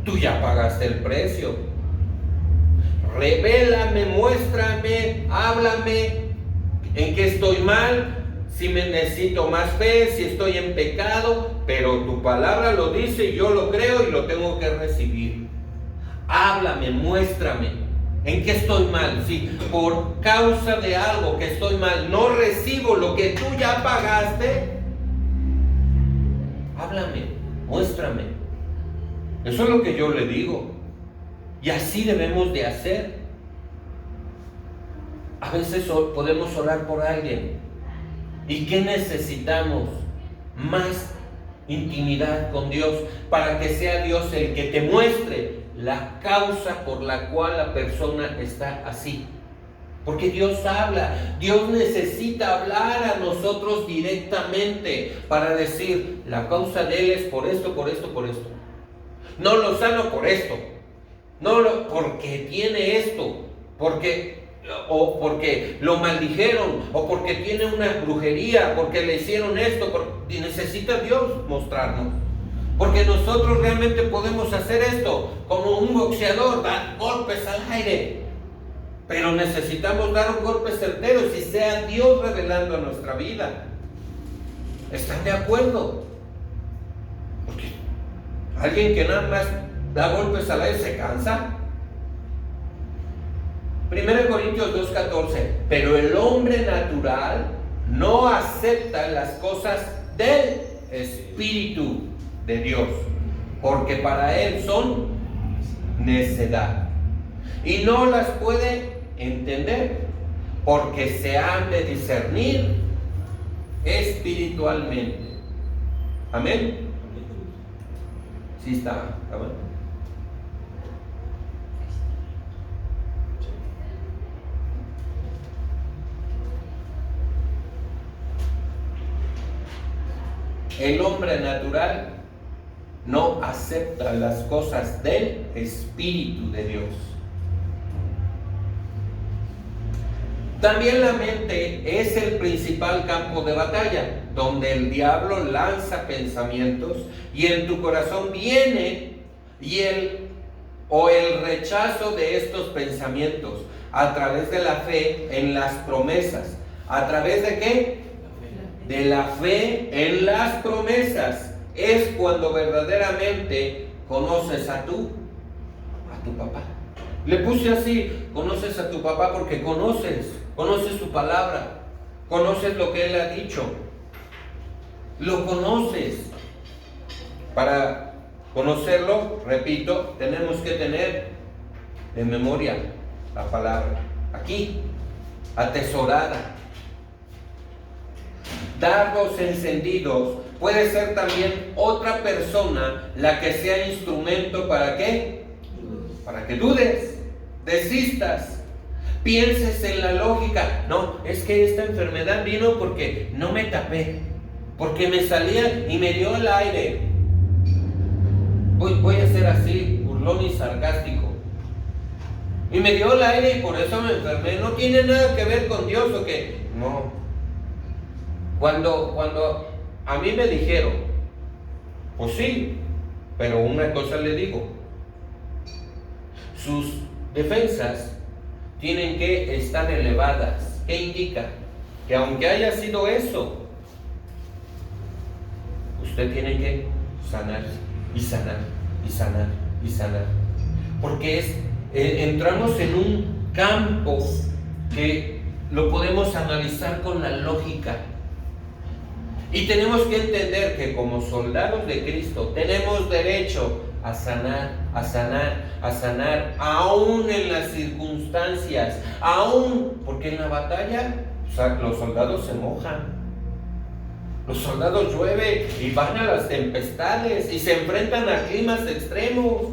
Tú ya pagaste el precio. revélame, muéstrame, háblame en qué estoy mal, si me necesito más fe, si estoy en pecado, pero tu palabra lo dice y yo lo creo y lo tengo que recibir. Háblame, muéstrame en qué estoy mal. Si por causa de algo que estoy mal no recibo lo que tú ya pagaste, háblame, muéstrame. Eso es lo que yo le digo. Y así debemos de hacer. A veces podemos orar por alguien. ¿Y qué necesitamos? Más intimidad con Dios, para que sea Dios el que te muestre la causa por la cual la persona está así. Porque Dios habla, Dios necesita hablar a nosotros directamente para decir, la causa de él es por esto, por esto, por esto. No lo sano por esto, porque tiene esto, porque lo maldijeron, o porque tiene una brujería, porque le hicieron esto, y necesita Dios mostrarnos. Porque nosotros realmente podemos hacer esto, como un boxeador, dar golpes al aire. Pero necesitamos dar un golpe certero, y sea Dios revelando en nuestra vida. ¿Están de acuerdo? Porque alguien que nada más da golpes al aire se cansa. 1 Corintios 2:14, pero el hombre natural no acepta las cosas del Espíritu de Dios, porque para él son necedad, y no las puede entender, porque se han de discernir espiritualmente. Amén. Sí está bien. El hombre natural no acepta las cosas del Espíritu de Dios. También la mente es el principal campo de batalla, donde el diablo lanza pensamientos y en tu corazón viene el rechazo de estos pensamientos a través de la fe en las promesas. ¿A través de qué? De la fe en las promesas. Es cuando verdaderamente conoces a tu papá. Le puse así, conoces a tu papá porque conoces su palabra, conoces lo que él ha dicho, lo conoces. Para conocerlo, repito, tenemos que tener de memoria la palabra, aquí, atesorada. Dardos encendidos, puede ser también otra persona la que sea instrumento para ¿qué? Para que dudes, desistas, pienses en la lógica. No, es que esta enfermedad vino porque no me tapé, porque me salía y me dio el aire. Voy a ser así, burlón y sarcástico. Y me dio el aire y por eso me enfermé. No tiene nada que ver con Dios, ¿o qué? No. Cuando a mí me dijeron, pues sí, pero una cosa le digo, sus defensas tienen que estar elevadas. ¿Qué indica? Que aunque haya sido eso, usted tiene que sanar y sanar y sanar y sanar, porque entramos en un campo que lo podemos analizar con la lógica. Y tenemos que entender que como soldados de Cristo tenemos derecho a sanar, a sanar, a sanar, aún en las circunstancias, aún, porque en la batalla, o sea, los soldados se mojan, los soldados llueve y van a las tempestades y se enfrentan a climas extremos.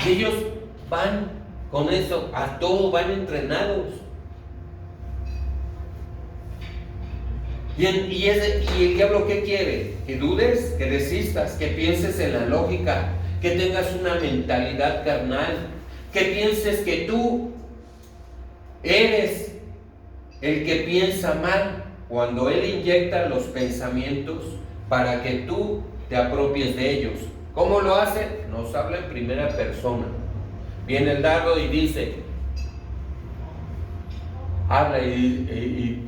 Y ellos van con eso, a todo van entrenados. Y el diablo, ¿qué quiere? Que dudes, que desistas, que pienses en la lógica, que tengas una mentalidad carnal, que pienses que tú eres el que piensa mal, cuando él inyecta los pensamientos para que tú te apropies de ellos. ¿Cómo lo hace? Nos habla en primera persona. Viene el dardo y dice, habla y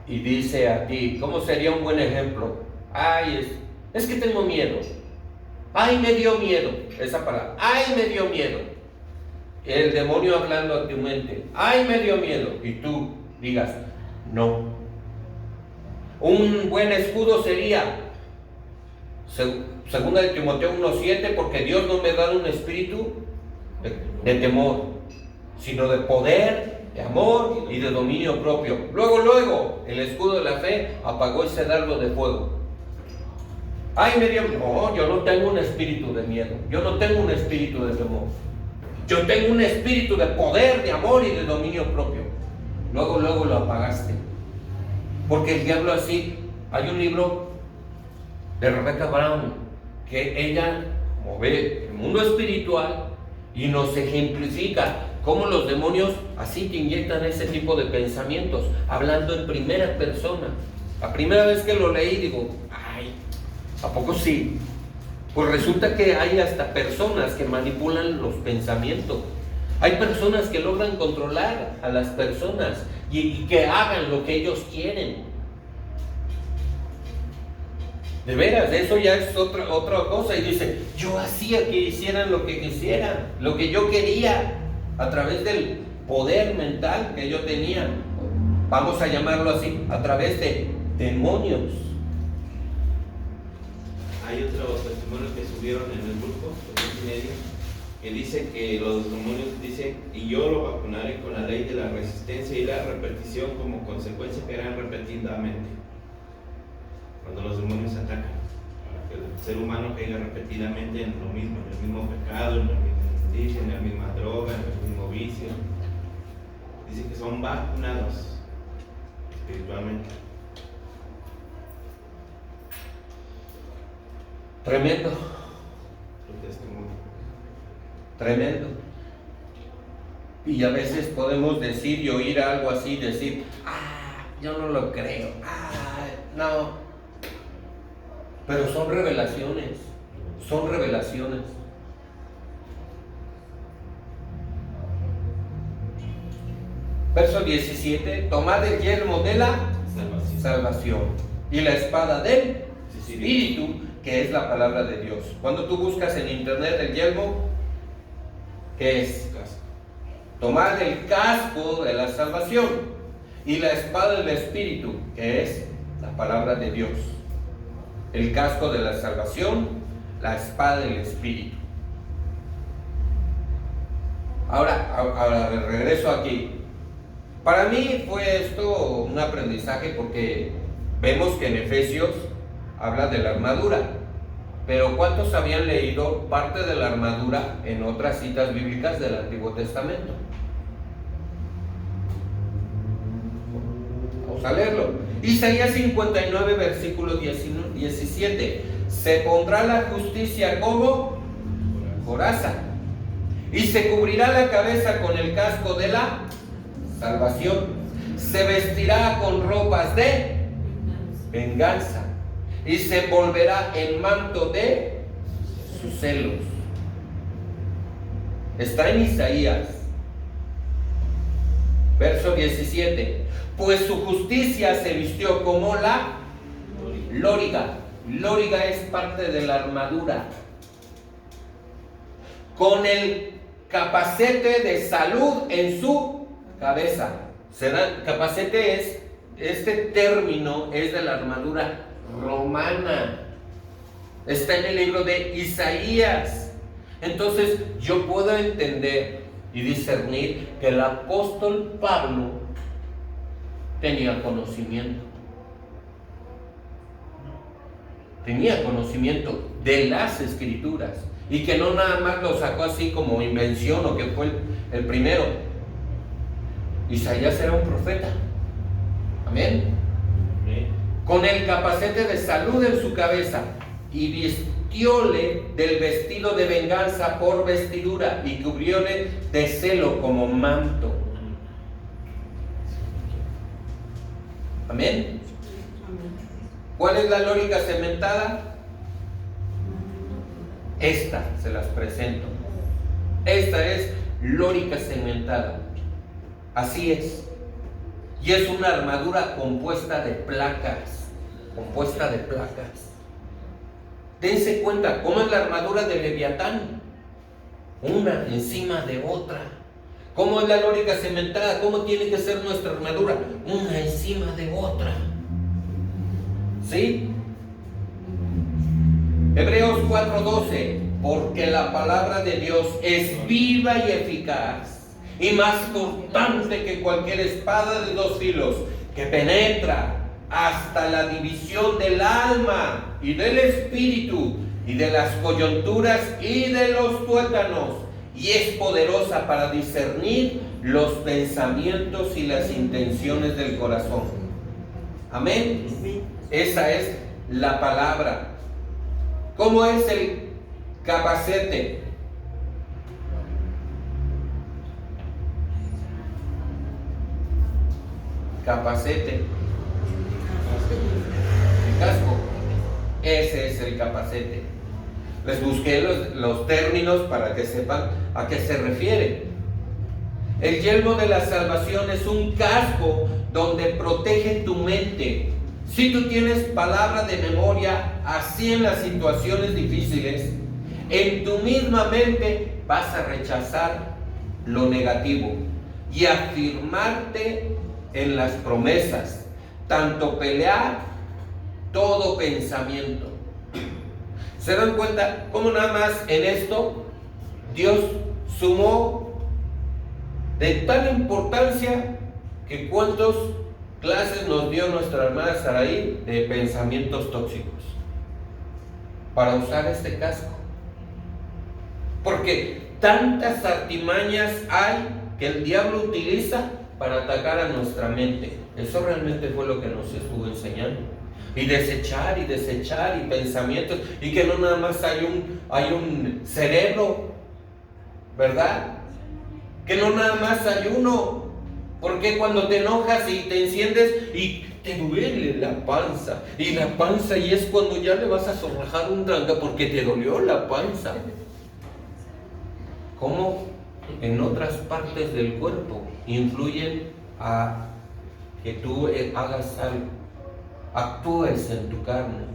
dice a ti, ¿cómo sería un buen ejemplo? Ay, es que tengo miedo. Ay, me dio miedo. Esa palabra, ay, me dio miedo. El demonio hablando a tu mente, ay, me dio miedo. Y tú digas, no. Un buen escudo sería, segunda de Timoteo 1:7, porque Dios no me ha dado un espíritu de temor, sino de poder, de amor y de dominio propio. Luego, el escudo de la fe apagó ese dardo de fuego. Ay, me dio, no, yo no tengo un espíritu de miedo, yo no tengo un espíritu de temor. Yo tengo un espíritu de poder, de amor y de dominio propio. Luego lo apagaste. Porque el diablo así, hay un libro de Rebecca Brown, que ella, como ve el mundo espiritual, y nos ejemplifica cómo los demonios así te inyectan ese tipo de pensamientos, hablando en primera persona. La primera vez que lo leí digo, ay, ¿a poco sí? Pues resulta que hay hasta personas que manipulan los pensamientos. Hay personas que logran controlar a las personas y que hagan lo que ellos quieren. De veras, eso ya es otra cosa. Y dice, yo hacía que hicieran lo que quisieran, lo que yo quería, a través del poder mental que yo tenía. Vamos a llamarlo así, a través de demonios. Hay otro testimonio que subieron en el grupo, que dice que los demonios dicen, y yo lo vacunaré con la ley de la resistencia y la repetición, como consecuencia que harán repetidamente. Cuando los demonios atacan, para que el ser humano caiga repetidamente en lo mismo, en el mismo pecado, en la misma injusticia, en la misma droga, en el mismo vicio. Dice que son vacunados espiritualmente. Tremendo. Tu testimonio. Tremendo. Y a veces podemos decir y oír algo así, decir, yo no lo creo, no. Pero son revelaciones, Verso 17, tomad el yelmo de la salvación y la espada del Espíritu, que es la palabra de Dios. Cuando tú buscas en internet el yelmo, ¿qué es? Tomad el casco de la salvación y la espada del Espíritu, que es la palabra de Dios. El casco de la salvación, la espada del Espíritu. Ahora regreso aquí. Para mí fue esto un aprendizaje, porque vemos que en Efesios habla de la armadura, pero ¿cuántos habían leído parte de la armadura en otras citas bíblicas del Antiguo Testamento? Vamos a leerlo. Isaías 59, versículo 17. Se pondrá la justicia como coraza y se cubrirá la cabeza con el casco de la salvación. Se vestirá con ropas de venganza y se envolverá en manto de sus celos. Está en Isaías, verso 17. Pues su justicia se vistió como la lóriga. Lóriga es parte de la armadura. Con el capacete de salud en su cabeza. Capacete es, este término es de la armadura romana. Está en el libro de Isaías. Entonces yo puedo entender y discernir que el apóstol Pablo tenía conocimiento. Tenía conocimiento de las Escrituras, y que no nada más lo sacó así como invención, o que fue el primero. Isaías era un profeta. Amén. Con el capacete de salud en su cabeza, y vistióle del vestido de venganza por vestidura, y cubrióle de celo como manto. Amén. ¿Cuál es la lóriga cementada? Esta se las presento. Esta es lórica segmentada. Así es. Y es una armadura compuesta de placas. Compuesta de placas. Dense cuenta, ¿cómo es la armadura de Leviatán? Una encima de otra. ¿Cómo es la lórica segmentada? ¿Cómo tiene que ser nuestra armadura? Una encima de otra. ¿Sí? Hebreos 4:12. Porque la palabra de Dios es viva y eficaz, y más cortante que cualquier espada de dos filos, que penetra hasta la división del alma y del espíritu, y de las coyunturas y de los tuétanos, y es poderosa para discernir los pensamientos y las intenciones del corazón. Amén. Esa es la palabra. ¿Cómo es el capacete? Capacete. El casco. Ese es el capacete. Les busqué los términos para que sepan a qué se refiere. El yelmo de la salvación es un casco donde protege tu mente. Si tú tienes palabra de memoria, así en las situaciones difíciles, en tu misma mente vas a rechazar lo negativo y afirmarte en las promesas, tanto pelear todo pensamiento. ¿Se dan cuenta cómo nada más en esto Dios sumó de tal importancia que cuántas clases nos dio nuestra hermana Saraí de pensamientos tóxicos para usar este casco? Porque tantas artimañas hay que el diablo utiliza para atacar a nuestra mente. Eso realmente fue lo que nos estuvo enseñando. Y desechar y pensamientos, y que no nada más hay un cerebro, ¿verdad? Que no nada más hay uno. Porque cuando te enojas y te enciendes y te duele la panza, y es cuando ya le vas a zorrajar un tranca porque te dolió la panza. ¿Cómo en otras partes del cuerpo influyen a que tú hagas algo, actúes en tu carne?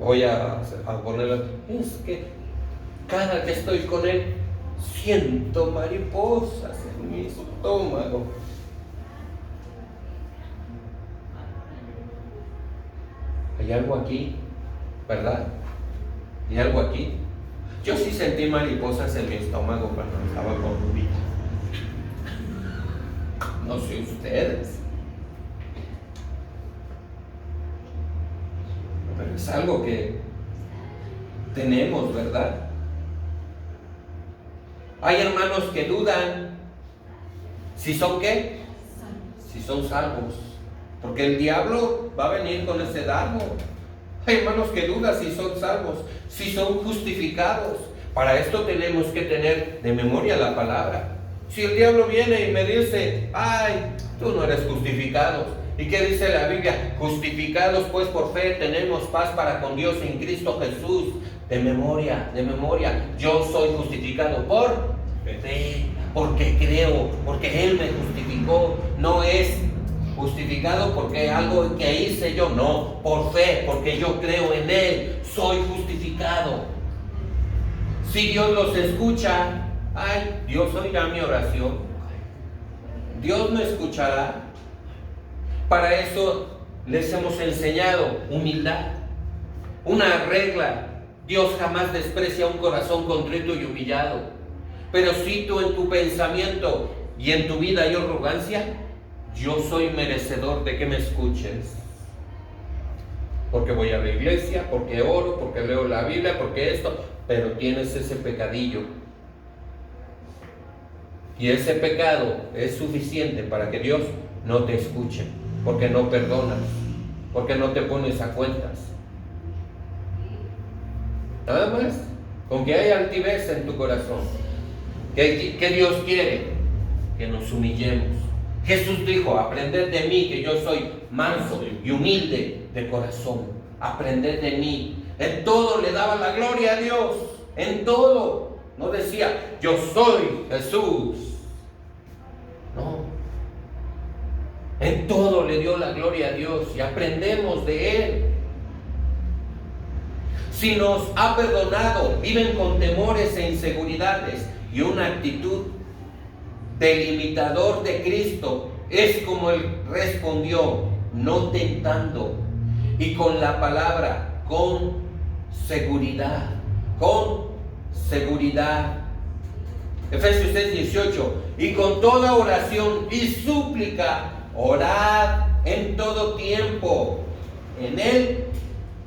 Voy a ponerlo. Es que cada que estoy con él siento mariposas en mi estómago. Hay algo aquí, ¿verdad? Hay algo aquí. Yo sí sentí mariposas en mi estómago cuando estaba con Rubí. No sé ustedes. Pero es algo que tenemos, ¿verdad? Hay hermanos que dudan si son ¿qué? Si son salvos. Porque el diablo va a venir con ese dardo. Hay hermanos que dudan si son salvos, si son justificados. Para esto tenemos que tener de memoria la palabra. Si el diablo viene y me dice, ay, tú no eres justificado. ¿Y qué dice la Biblia? Justificados pues por fe tenemos paz para con Dios en Cristo Jesús. De memoria, yo soy justificado por fe, porque creo, porque Él me justificó. No es justificado porque algo que hice yo, no, por fe, porque yo creo en Él, soy justificado. Si Dios los escucha, ay, Dios oirá mi oración, Dios me escuchará. Para eso les hemos enseñado humildad, una regla. Dios jamás desprecia un corazón contrito y humillado. Pero si tú en tu pensamiento y en tu vida hay arrogancia, yo soy merecedor de que me escuches. Porque voy a la iglesia, porque oro, porque leo la Biblia, porque esto. Pero tienes ese pecadillo. Y ese pecado es suficiente para que Dios no te escuche. Porque no perdonas. Porque no te pones a cuentas. Nada más, con que haya altivez en tu corazón. ¿Qué Dios quiere? Que nos humillemos. Jesús dijo, aprended de mí, que yo soy manso y humilde de corazón. Aprended de mí. En todo le daba la gloria a Dios. En todo. No decía, yo soy Jesús. No. En todo le dio la gloria a Dios y aprendemos de Él. Si nos ha perdonado, viven con temores e inseguridades y una actitud del imitador de Cristo es como Él respondió, no tentando, y con la palabra, con seguridad, con seguridad. Efesios 6:18, y con toda oración y súplica, orad en todo tiempo, en el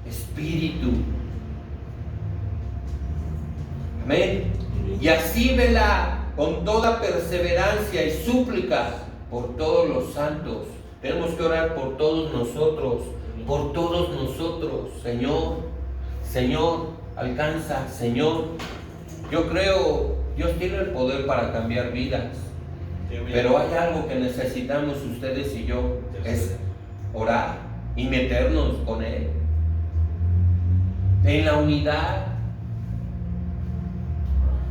Espíritu. Amén. Y así velad con toda perseverancia y súplica por todos los santos. Tenemos que orar por todos nosotros, Señor, alcanza, Señor. Yo creo, Dios tiene el poder para cambiar vidas, pero hay algo que necesitamos ustedes y yo, es orar y meternos con Él en la unidad.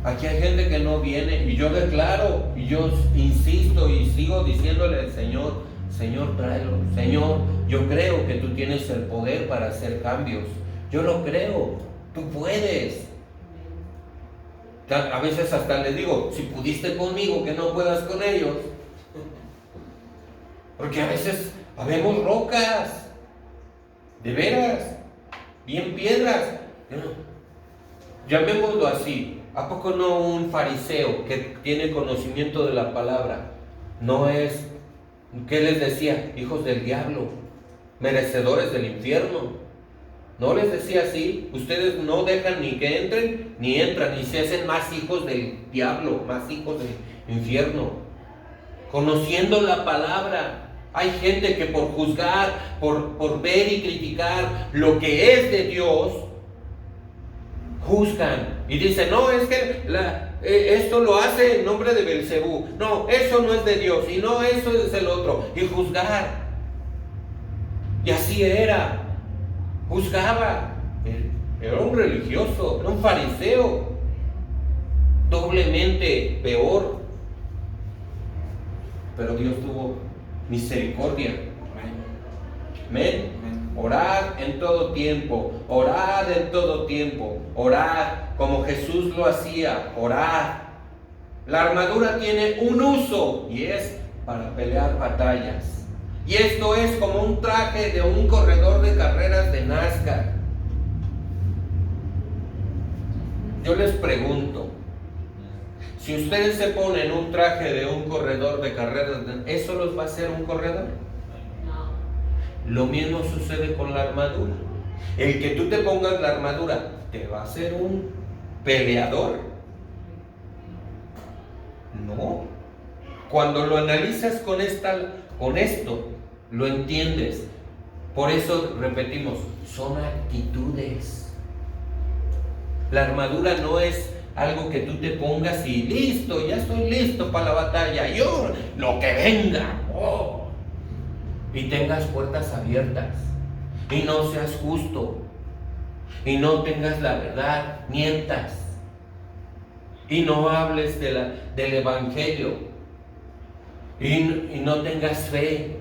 Aquí hay gente que no viene y yo declaro y yo insisto y sigo diciéndole al Señor, Señor, tráelo. Señor, yo creo que tú tienes el poder para hacer cambios. Yo lo creo, tú puedes. A veces hasta les digo, si pudiste conmigo, que no puedas con ellos. Porque a veces habemos rocas, de veras, bien piedras. Llamémoslo así. ¿A poco no un fariseo que tiene conocimiento de la palabra no es, qué les decía? Hijos del diablo, merecedores del infierno. ¿No les decía así? Ustedes no dejan ni que entren, ni entran, y se hacen más hijos del diablo, más hijos del infierno. Conociendo la palabra. Hay gente que por juzgar, por ver y criticar lo que es de Dios, juzgan y dicen, no, es que esto lo hace en nombre de Belcebú. No, eso no es de Dios, y no, eso es el otro. Y juzgar. Y así era. Juzgaba. Era un religioso, era un fariseo. Doblemente peor. Pero Dios tuvo misericordia. Amén. Orad en todo tiempo, orad en todo tiempo, orad como Jesús lo hacía, orad. La armadura tiene un uso y es para pelear batallas. Y esto es como un traje de un corredor de carreras de NASCAR. Yo les pregunto, si ustedes se ponen un traje de un corredor de carreras, ¿eso los va a hacer un corredor? Lo mismo sucede con la armadura. El que tú te pongas la armadura te va a hacer un peleador. No. Cuando lo analizas con esto, lo entiendes. Por eso repetimos, son actitudes. La armadura no es algo que tú te pongas y listo, ya estoy listo para la batalla. Yo, lo que venga. Y tengas puertas abiertas y no seas justo y no tengas la verdad, mientas y no hables del evangelio y no tengas fe,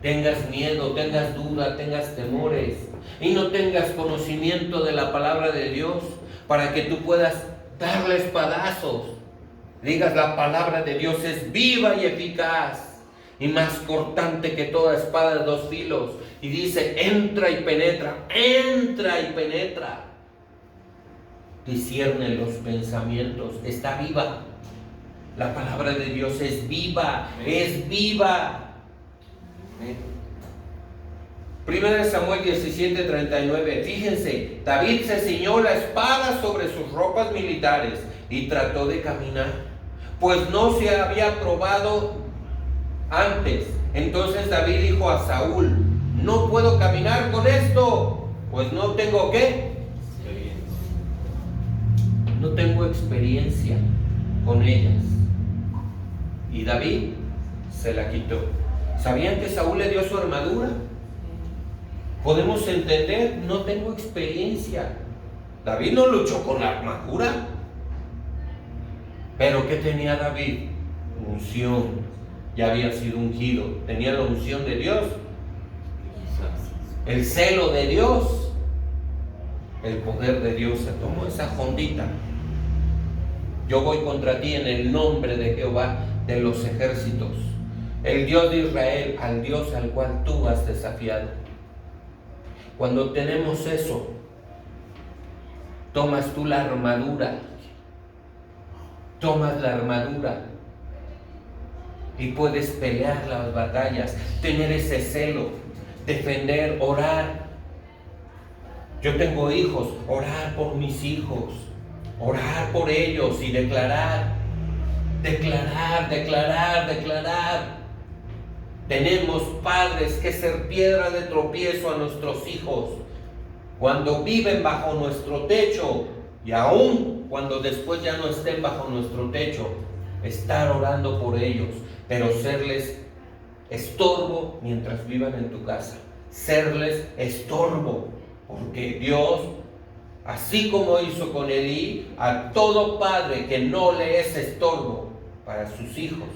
tengas miedo, tengas duda, tengas temores y no tengas conocimiento de la palabra de Dios para que tú puedas darle espadazos. Digas, la palabra de Dios es viva y eficaz y más cortante que toda espada de dos filos. Y dice, entra y penetra, discierne los pensamientos, está viva. La palabra de Dios es viva, es viva. Primera de Samuel 17:39. Fíjense, David se ciñó la espada sobre sus ropas militares y trató de caminar, pues no se había probado antes. Entonces David dijo a Saúl, no puedo caminar con esto, pues no tengo ¿qué? No tengo experiencia con ellas. Y David se la quitó. ¿Sabían que Saúl le dio su armadura? Podemos entender, no tengo experiencia. David no luchó con la armadura. Pero ¿qué tenía David? Unción. Ya había sido ungido. Tenía la unción de Dios, el celo de Dios, el poder de Dios. Se tomó esa fondita. Yo voy contra ti en el nombre de Jehová de los ejércitos, el Dios de Israel, al Dios al cual tú has desafiado. Cuando tenemos eso, tomas tú la armadura, tomas la armadura y puedes pelear las batallas, tener ese celo, defender, orar. Yo tengo hijos, orar por mis hijos, orar por ellos y declarar. Tenemos, padres, que ser piedra de tropiezo a nuestros hijos cuando viven bajo nuestro techo, y aún cuando después ya no estén bajo nuestro techo, estar orando por ellos, pero serles estorbo mientras vivan en tu casa, serles estorbo, porque Dios, así como hizo con Elí, a todo padre que no le es estorbo para sus hijos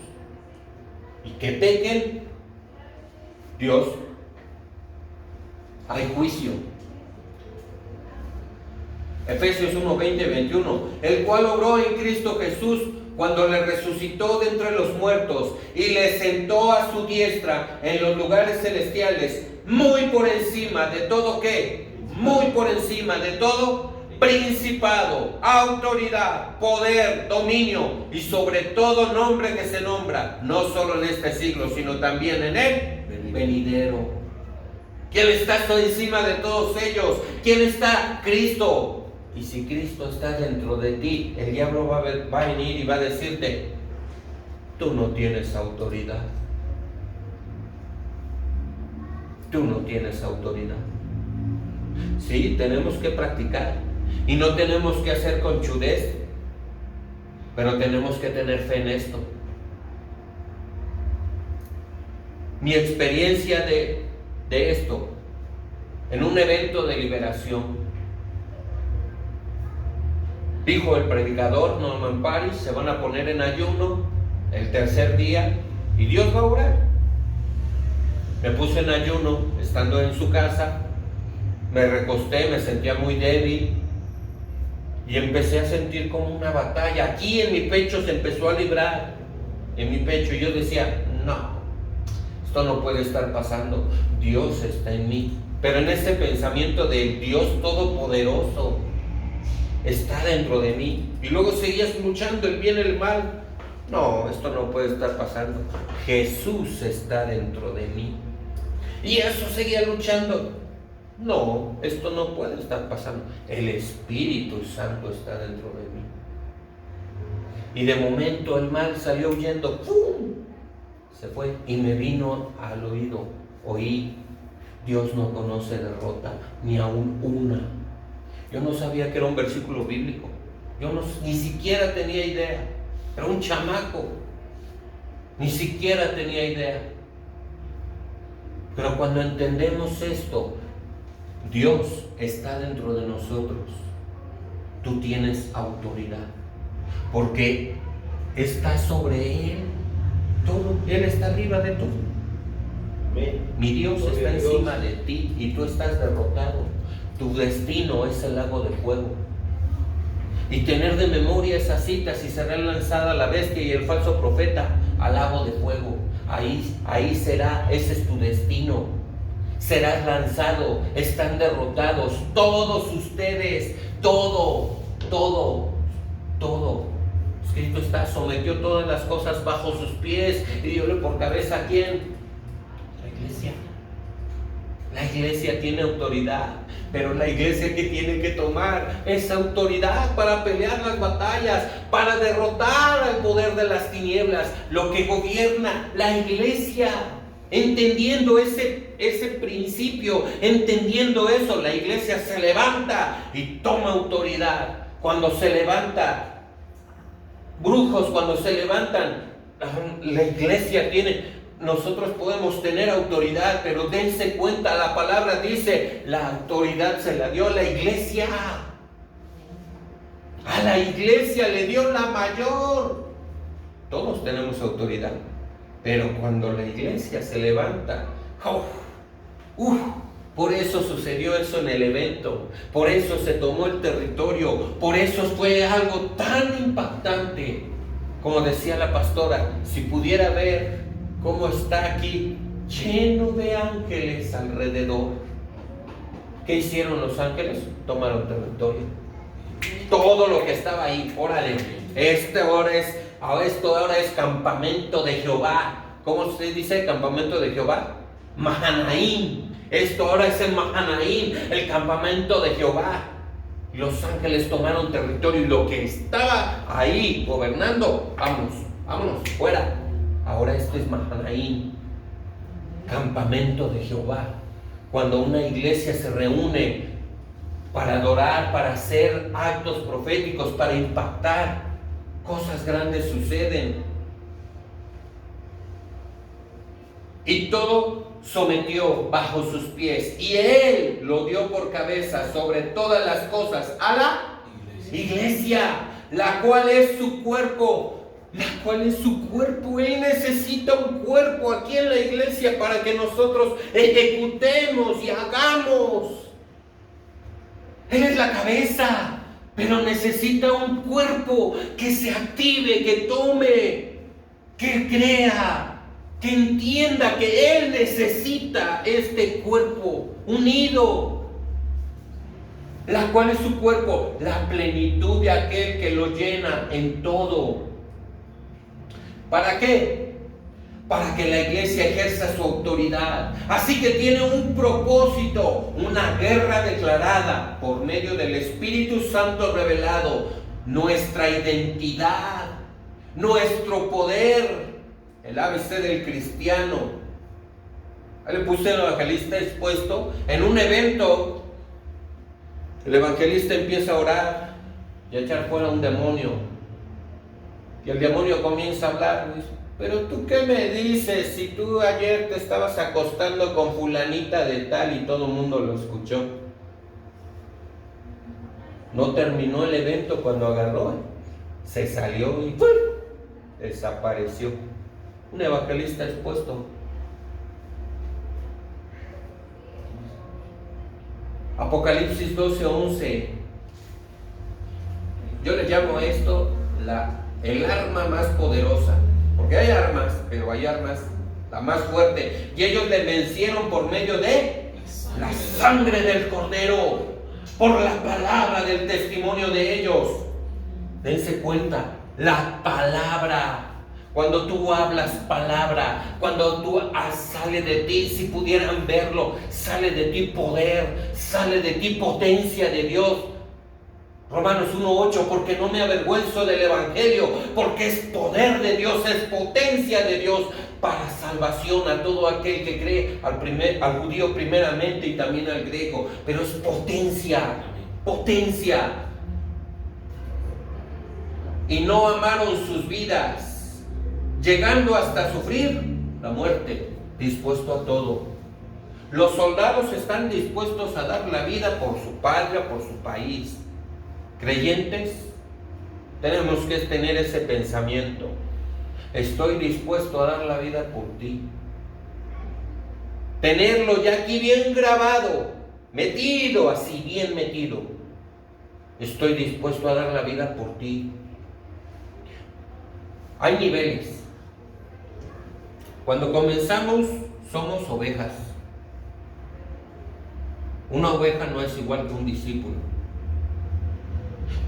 y que pequen, Dios, hay juicio. Efesios 1, 20, 21, el cual obró en Cristo Jesús cuando le resucitó de entre los muertos y le sentó a su diestra en los lugares celestiales, muy por encima de todo, ¿qué? Muy por encima de todo principado, autoridad, poder, dominio y sobre todo nombre que se nombra, no solo en este siglo, sino también en el venidero. ¿Quién está encima de todos ellos? ¿Quién está? Cristo. Y si Cristo está dentro de ti, el diablo va a venir y va a decirte: tú no tienes autoridad. Tú no tienes autoridad. Sí, tenemos que practicar y no tenemos que hacer conchudez, pero tenemos que tener fe en esto. Mi experiencia de esto, en un evento de liberación, dijo el predicador Norman Paris: se van a poner en ayuno el tercer día y Dios va a obrar. Me puse en ayuno estando en su casa, me recosté, me sentía muy débil y empecé a sentir como una batalla. Aquí en mi pecho se empezó a librar, en mi pecho, y yo decía: no, esto no puede estar pasando, Dios está en mí. Pero en ese pensamiento de Dios Todopoderoso está dentro de mí, y luego seguías luchando el bien y el mal. No, esto no puede estar pasando, Jesús está dentro de mí. Y eso seguía luchando. No, esto no puede estar pasando, el Espíritu Santo está dentro de mí. Y de momento el mal salió huyendo, ¡pum!, se fue y me vino al oído. Oí: Dios no conoce derrota, ni aún una. Yo no sabía que era un versículo bíblico, ni siquiera tenía idea. Era un chamaco, ni siquiera tenía idea. Pero cuando entendemos esto, Dios está dentro de nosotros. Tú tienes autoridad, porque está sobre Él todo. Él está arriba de todo. Mi Dios está encima de ti y tú estás derrotado. Tu destino es el lago de fuego. Y tener de memoria esas citas: y será lanzada la bestia y el falso profeta al lago de fuego. Ahí será, ese es tu destino. Serás lanzado, están derrotados todos ustedes, todo. Escrito está: sometió todas las cosas bajo sus pies y diole por cabeza ¿a quién? La iglesia. La iglesia tiene autoridad, pero la iglesia que tiene que tomar esa autoridad para pelear las batallas, para derrotar al poder de las tinieblas, lo que gobierna la iglesia. Entendiendo ese principio, entendiendo eso, la iglesia se levanta y toma autoridad. Cuando se levanta, brujos, cuando se levantan, la iglesia tiene. Nosotros podemos tener autoridad, pero dense cuenta, la palabra dice: la autoridad se la dio a la iglesia. A la iglesia le dio la mayor. Todos tenemos autoridad, pero cuando la iglesia se levanta, por eso sucedió eso en el evento, por eso se tomó el territorio, por eso fue algo tan impactante. Como decía la pastora, si pudiera ver cómo está aquí, lleno de ángeles alrededor. ¿Qué hicieron los ángeles? Tomaron territorio. Todo lo que estaba ahí, órale, esto ahora es campamento de Jehová. ¿Cómo se dice campamento de Jehová? Mahanaim. Esto ahora es el Mahanaim, el campamento de Jehová. Los ángeles tomaron territorio y lo que estaba ahí gobernando, vámonos, fuera. Ahora esto es Mahanaim, campamento de Jehová. Cuando una iglesia se reúne para adorar, para hacer actos proféticos, para impactar, cosas grandes suceden. Y todo sometió bajo sus pies, y Él lo dio por cabeza sobre todas las cosas a la iglesia, la cual es su cuerpo. Él necesita un cuerpo aquí en la iglesia para que nosotros ejecutemos y hagamos. Él es la cabeza, pero necesita un cuerpo que se active, que tome, que crea, que entienda que Él necesita este cuerpo unido, la cual es su cuerpo, la plenitud de aquel que lo llena en todo. ¿Para qué? Para que la iglesia ejerza su autoridad. Así que tiene un propósito, una guerra declarada por medio del Espíritu Santo revelado, nuestra identidad, nuestro poder, el ABC del cristiano. Ahí le puse el evangelista expuesto en un evento. El evangelista empieza a orar y a echar fuera un demonio. Y el demonio comienza a hablar, dice, pero tú qué me dices si tú ayer te estabas acostando con fulanita de tal, y todo el mundo lo escuchó. No terminó el evento cuando agarró, se salió y ¡pum!, desapareció. Un evangelista expuesto. Apocalipsis 12:11. Yo le llamo a esto el arma más poderosa, porque hay armas, pero hay armas, la más fuerte, y ellos le vencieron por medio de la sangre del Cordero, por la palabra del testimonio de ellos. Dense cuenta, la palabra, cuando tú hablas palabra, cuando tú sale de ti, si pudieran verlo, sale de ti poder, sale de ti potencia de Dios. Romanos 1:8, porque no me avergüenzo del evangelio, porque es poder de Dios, es potencia de Dios para salvación a todo aquel que cree, al judío primeramente y también al griego, pero es potencia. Y no amaron sus vidas, llegando hasta sufrir la muerte, dispuesto a todo. Los soldados están dispuestos a dar la vida por su patria, por su país. Creyentes, tenemos que tener ese pensamiento. Estoy dispuesto a dar la vida por ti. Tenerlo ya aquí bien grabado, metido, así bien metido. Estoy dispuesto a dar la vida por ti. Hay niveles. Cuando comenzamos, somos ovejas. Una oveja no es igual que un discípulo.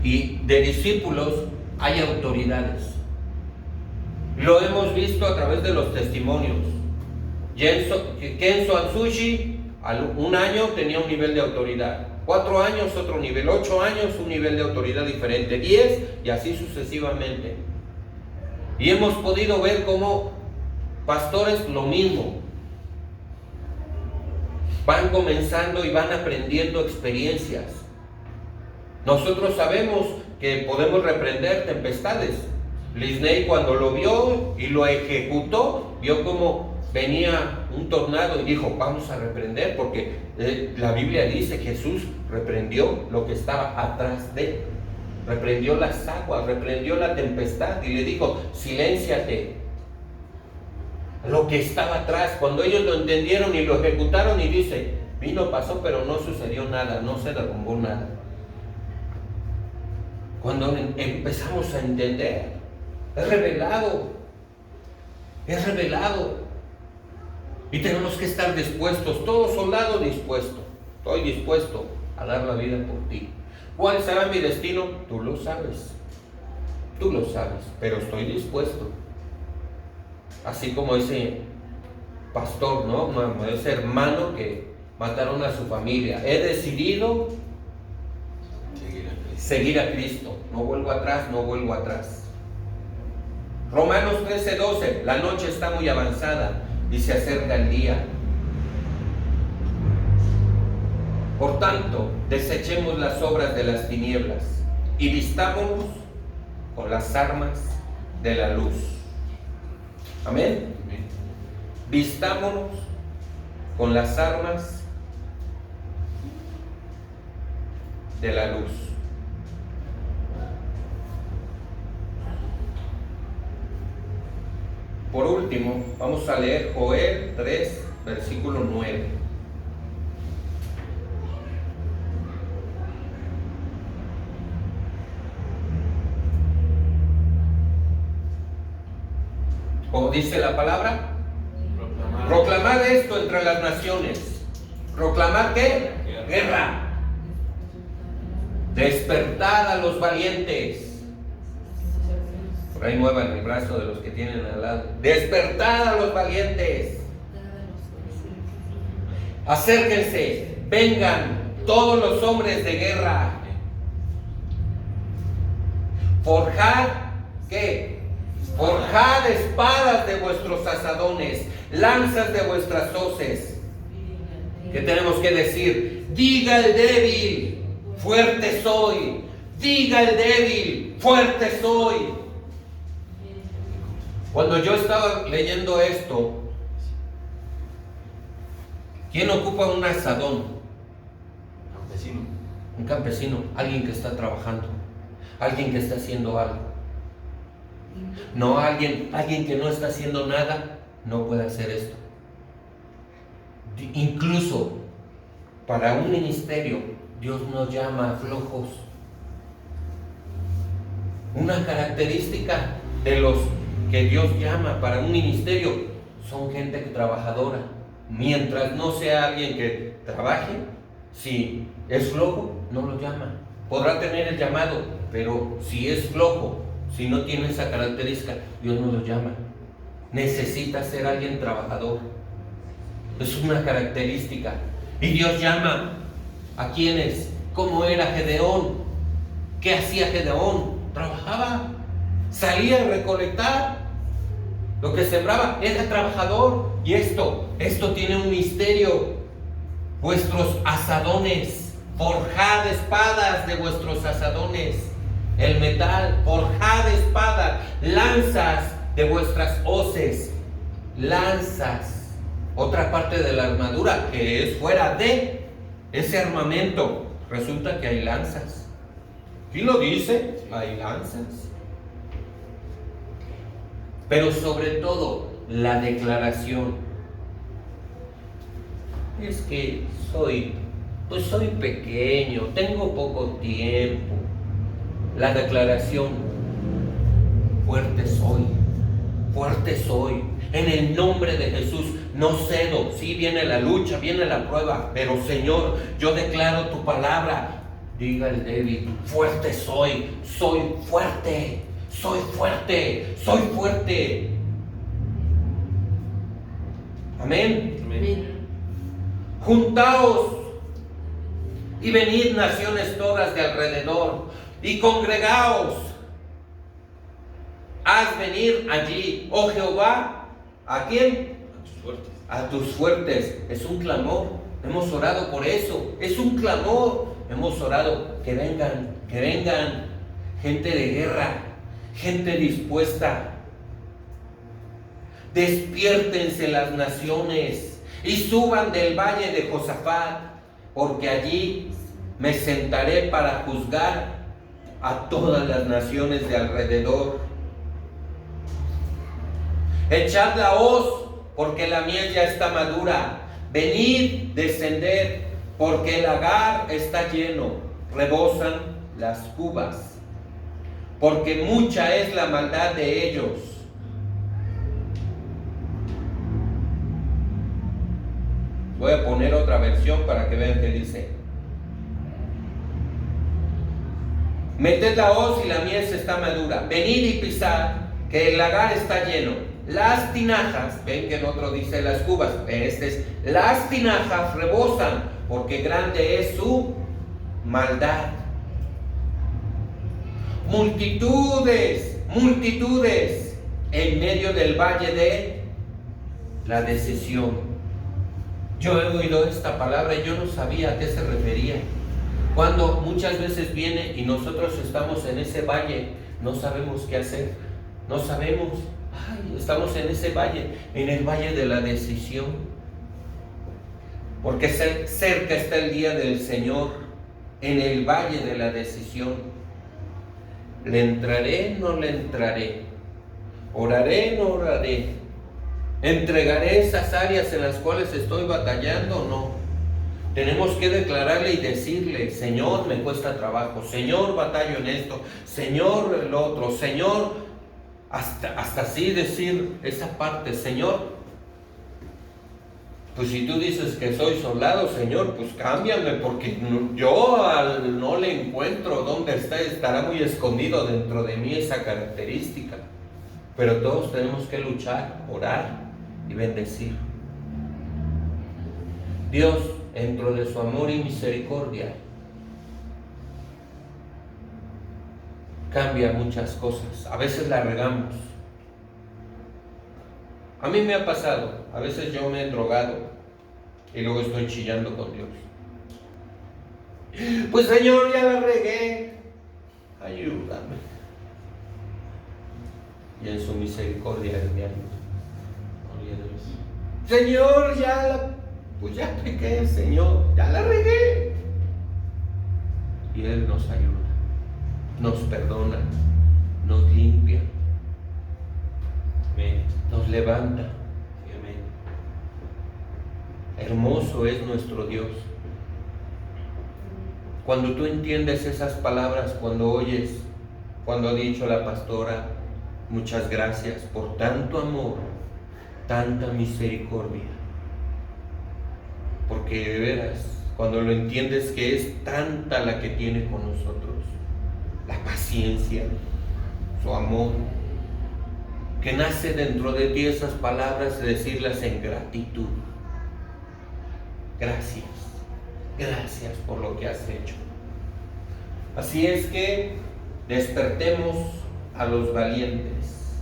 Y de discípulos hay autoridades. Lo hemos visto a través de los testimonios. Kenzo Atsushi, un año tenía un nivel de autoridad, 4 años otro nivel, 8 años un nivel de autoridad diferente, 10 y así sucesivamente. Y hemos podido ver cómo pastores lo mismo. Van comenzando y van aprendiendo experiencias. Nosotros sabemos que podemos reprender tempestades. Lisney, cuando lo vio y lo ejecutó, vio cómo venía un tornado y dijo, vamos a reprender, porque la Biblia dice, Jesús reprendió lo que estaba atrás de él. reprendió las aguas, reprendió la tempestad y le dijo, silénciate. Lo que estaba atrás, cuando ellos lo entendieron y lo ejecutaron, y dice, vino, pasó, pero no sucedió nada, no se derrumbó nada. Cuando empezamos a entender, es revelado. Y tenemos que estar dispuestos, todo soldado dispuesto. Estoy dispuesto a dar la vida por ti. ¿Cuál será mi destino? Tú lo sabes, pero estoy dispuesto. Así como ese pastor, ¿no? Ese hermano que mataron a su familia. He decidido seguir a Cristo. No vuelvo atrás. Romanos 13:12. La noche está muy avanzada y se acerca el día. Por tanto, desechemos las obras de las tinieblas y vistámonos con las armas de la luz. Amén. Vistámonos con las armas de la luz. Por último, vamos a leer Joel 3, versículo 9. Como dice la palabra, proclamad esto entre las naciones. ¿Proclamad qué? Guerra. Despertad a los valientes. Por ahí muevan el brazo de los que tienen al lado. Despertad a los valientes. Acérquense, vengan todos los hombres de guerra. Forjad, ¿qué? Forjad espadas de vuestros asadones, lanzas de vuestras hoces. ¿Qué tenemos que decir? Diga el débil, fuerte soy. Diga el débil, fuerte soy. Cuando yo estaba leyendo esto, ¿quién ocupa un asadón? Campesino. Un campesino, alguien que está trabajando, alguien que está haciendo algo. No alguien que no está haciendo nada, no puede hacer esto. Incluso para un ministerio, Dios nos llama a flojos. Una característica de los que Dios llama para un ministerio son gente trabajadora. Mientras no sea alguien que trabaje, si es flojo, no lo llama. Podrá tener el llamado, pero si es flojo, si no tiene esa característica, Dios no lo llama. Necesita ser alguien trabajador. Es una característica. Y Dios llama a quienes, ¿cómo era Gedeón? ¿Qué hacía Gedeón? Trabajaba, salía a recolectar lo que sembraba, era trabajador. Y esto tiene un misterio. Vuestros asadones, forjad espadas de vuestros asadones. El metal, forjad espadas, lanzas de vuestras hoces. Lanzas, otra parte de la armadura que es fuera de ese armamento. Resulta que hay lanzas. ¿Quién lo dice? Hay lanzas. Pero sobre todo, la declaración. Es que soy pequeño, tengo poco tiempo. La declaración, fuerte soy. En el nombre de Jesús, no cedo. Sí, viene la lucha, viene la prueba, pero Señor, yo declaro tu palabra. Diga el débil, fuerte soy fuerte. Amén. Amén. Juntaos y venid naciones todas de alrededor y congregaos. Haz venir allí, oh Jehová, ¿a quién? A tus fuertes. A tus fuertes. Es un clamor. Hemos orado por eso. Es un clamor. Hemos orado que vengan. Gente de guerra, gente dispuesta. Despiértense las naciones y suban del valle de Josafat, porque allí me sentaré para juzgar a todas las naciones de alrededor. Echad la hoz, porque la miel ya está madura. Venid, descended, porque el lagar está lleno. Rebosan las cubas, porque mucha es la maldad de ellos. Voy a poner otra versión para que vean qué dice. Meted la hoz y la mies está madura. Venid y pisad, que el lagar está lleno. Las tinajas, ven que el otro dice las cubas, este es, las tinajas rebosan, porque grande es su maldad. Multitudes, multitudes, en medio del valle de la decisión. Yo he oído esta palabra y yo no sabía a qué se refería. Cuando muchas veces viene y nosotros estamos en ese valle, no sabemos qué hacer, no sabemos. Ay, estamos en ese valle, en el valle de la decisión, porque cerca está el día del Señor, en el valle de la decisión. ¿Le entraré? ¿No le entraré? ¿Oraré? ¿No oraré? ¿Entregaré esas áreas en las cuales estoy batallando? No. Tenemos que declararle y decirle: Señor, me cuesta trabajo, Señor, batallo en esto, Señor, el otro, Señor. Hasta así decir esa parte: Señor, pues si tú dices que soy soldado, Señor, pues cámbiame, porque yo no le encuentro dónde está, estará muy escondido dentro de mí esa característica. Pero todos tenemos que luchar, orar y bendecir. Dios, dentro de su amor y misericordia, cambia muchas cosas. A veces la regamos. A mí me ha pasado. A veces yo me he drogado y luego estoy chillando con Dios. Pues Señor, ya la regué, ayúdame. Y en su misericordia Él me ayuda. Señor, pues ya pequé, Señor, ya la regué. Y Él nos ayuda, nos perdona, nos limpia, amén, nos levanta. Amén. Hermoso es nuestro Dios. Cuando tú entiendes esas palabras, cuando oyes, cuando ha dicho la pastora: muchas gracias por tanto amor, tanta misericordia. Porque de veras, cuando lo entiendes que es tanta la que tiene con nosotros, la paciencia, su amor, que nace dentro de ti esas palabras, decirlas en gratitud. Gracias, gracias por lo que has hecho. Así es que despertemos a los valientes.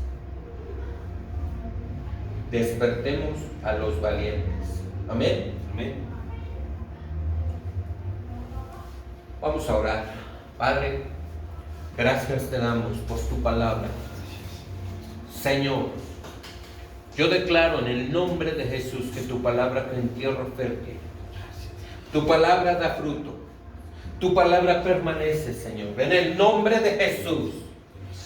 Despertemos a los valientes. Amén. Amén. Vamos a orar. Padre, gracias te damos por tu palabra. Señor, yo declaro en el nombre de Jesús que tu palabra en tierra fértil. Tu palabra da fruto. Tu palabra permanece, Señor. En el nombre de Jesús,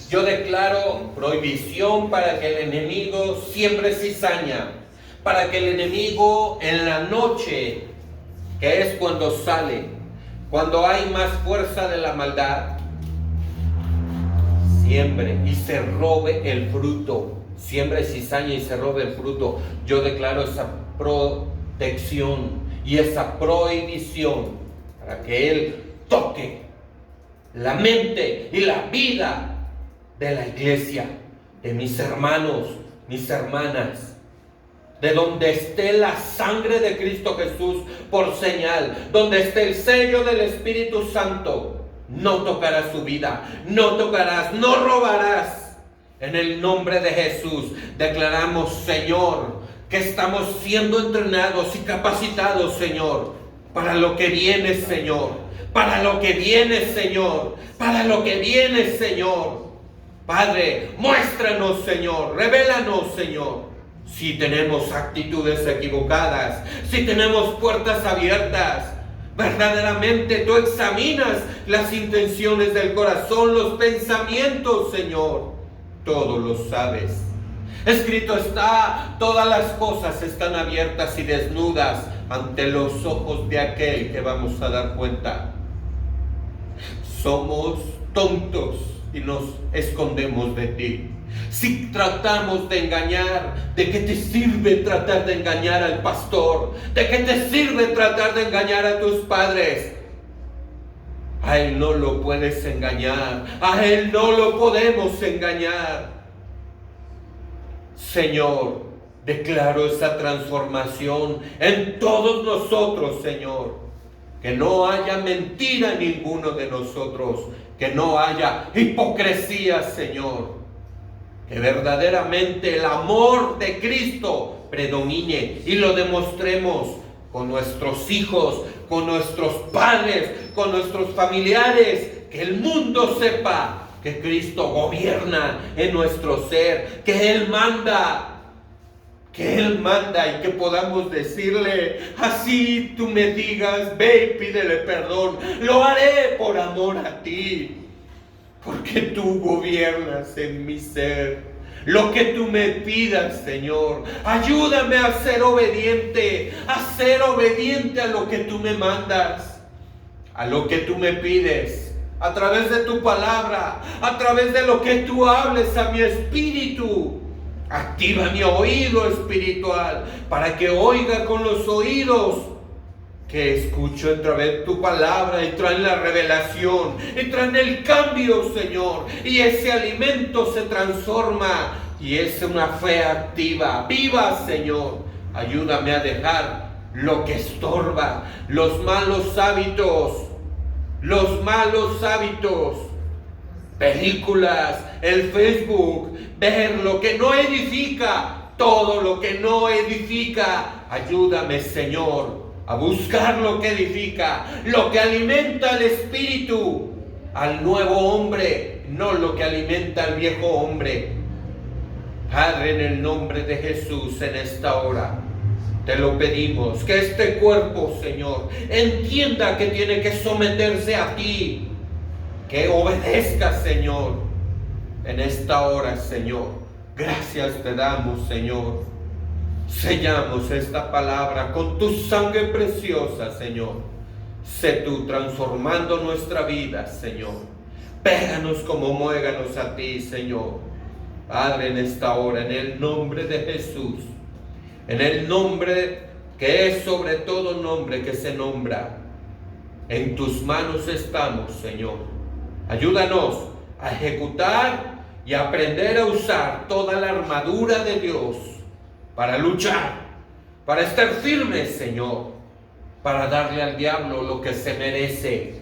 yo declaro prohibición para que el enemigo siembre cizaña, para que el enemigo en la noche, que es cuando sale, cuando hay más fuerza de la maldad, siembre y se robe el fruto. Siembre cizaña y se robe el fruto. Yo declaro esa protección y esa prohibición para que Él toque la mente y la vida de la iglesia, de mis hermanos, mis hermanas, de donde esté la sangre de Cristo Jesús por señal, donde esté el sello del Espíritu Santo. No tocarás su vida, no tocarás, no robarás. En el nombre de Jesús declaramos, Señor, que estamos siendo entrenados y capacitados, Señor, para lo que viene, Señor, para lo que viene, Señor, para lo que viene, Señor. Padre, muéstranos, Señor, revélanos, Señor, si tenemos actitudes equivocadas, si tenemos puertas abiertas. Verdaderamente tú examinas las intenciones del corazón, los pensamientos, Señor. Todo lo sabes. Escrito está, todas las cosas están abiertas y desnudas ante los ojos de aquel que vamos a dar cuenta. Somos tontos y nos escondemos de ti. Si tratamos de engañar, ¿de qué te sirve tratar de engañar al pastor? ¿De qué te sirve tratar de engañar a tus padres? A él no lo puedes engañar, a él no lo podemos engañar. Señor, declaro esa transformación en todos nosotros, Señor. Que no haya mentira en ninguno de nosotros, que no haya hipocresía, Señor. Que verdaderamente el amor de Cristo predomine y lo demostremos con nuestros hijos, con nuestros padres, con nuestros familiares. Que el mundo sepa que Cristo gobierna en nuestro ser, que Él manda. Que Él manda y que podamos decirle, así tú me digas, ve y pídele perdón, lo haré por amor a ti, porque tú gobiernas en mi ser. Lo que tú me pidas, Señor, ayúdame a ser obediente a lo que tú me mandas, a lo que tú me pides, a través de tu palabra, a través de lo que tú hables a mi espíritu. Activa mi oído espiritual para que oiga con los oídos que escucho a través de tu palabra y traen la revelación, y traen el cambio, Señor, y ese alimento se transforma y es una fe activa, viva, Señor. Ayúdame a dejar lo que estorba, los malos hábitos, películas, el Facebook, ver lo que no edifica, todo lo que no edifica. Ayúdame, Señor, a buscar lo que edifica, lo que alimenta al espíritu, al nuevo hombre, no lo que alimenta al viejo hombre. Padre, en el nombre de Jesús, en esta hora, te lo pedimos, que este cuerpo, Señor, entienda que tiene que someterse a ti, que obedezca, Señor, en esta hora, Señor. Gracias te damos, Señor. Sellamos esta palabra con tu sangre preciosa, Señor. Sé tú transformando nuestra vida, Señor. Péganos como muéganos a ti, Señor. Padre, en esta hora, en el nombre de Jesús, en el nombre que es sobre todo nombre que se nombra, en tus manos estamos, Señor. Ayúdanos a ejecutar y aprender a usar toda la armadura de Dios para luchar, para estar firmes, Señor, para darle al diablo lo que se merece,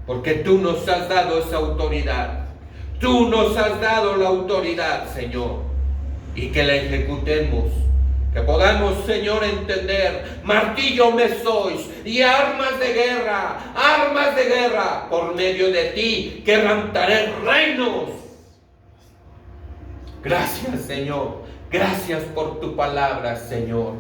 porque tú nos has dado esa autoridad. Tú nos has dado la autoridad, Señor, y que la ejecutemos. Que podamos, Señor, entender, martillo me sois y armas de guerra, por medio de ti quebrantaré reinos. Gracias, Señor, gracias por tu palabra, Señor.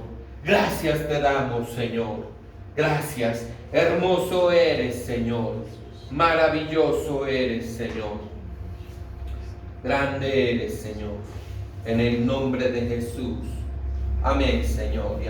Gracias te damos, Señor. Gracias, hermoso eres, Señor. Maravilloso eres, Señor. Grande eres, Señor. En el nombre de Jesús. Amén, Señor.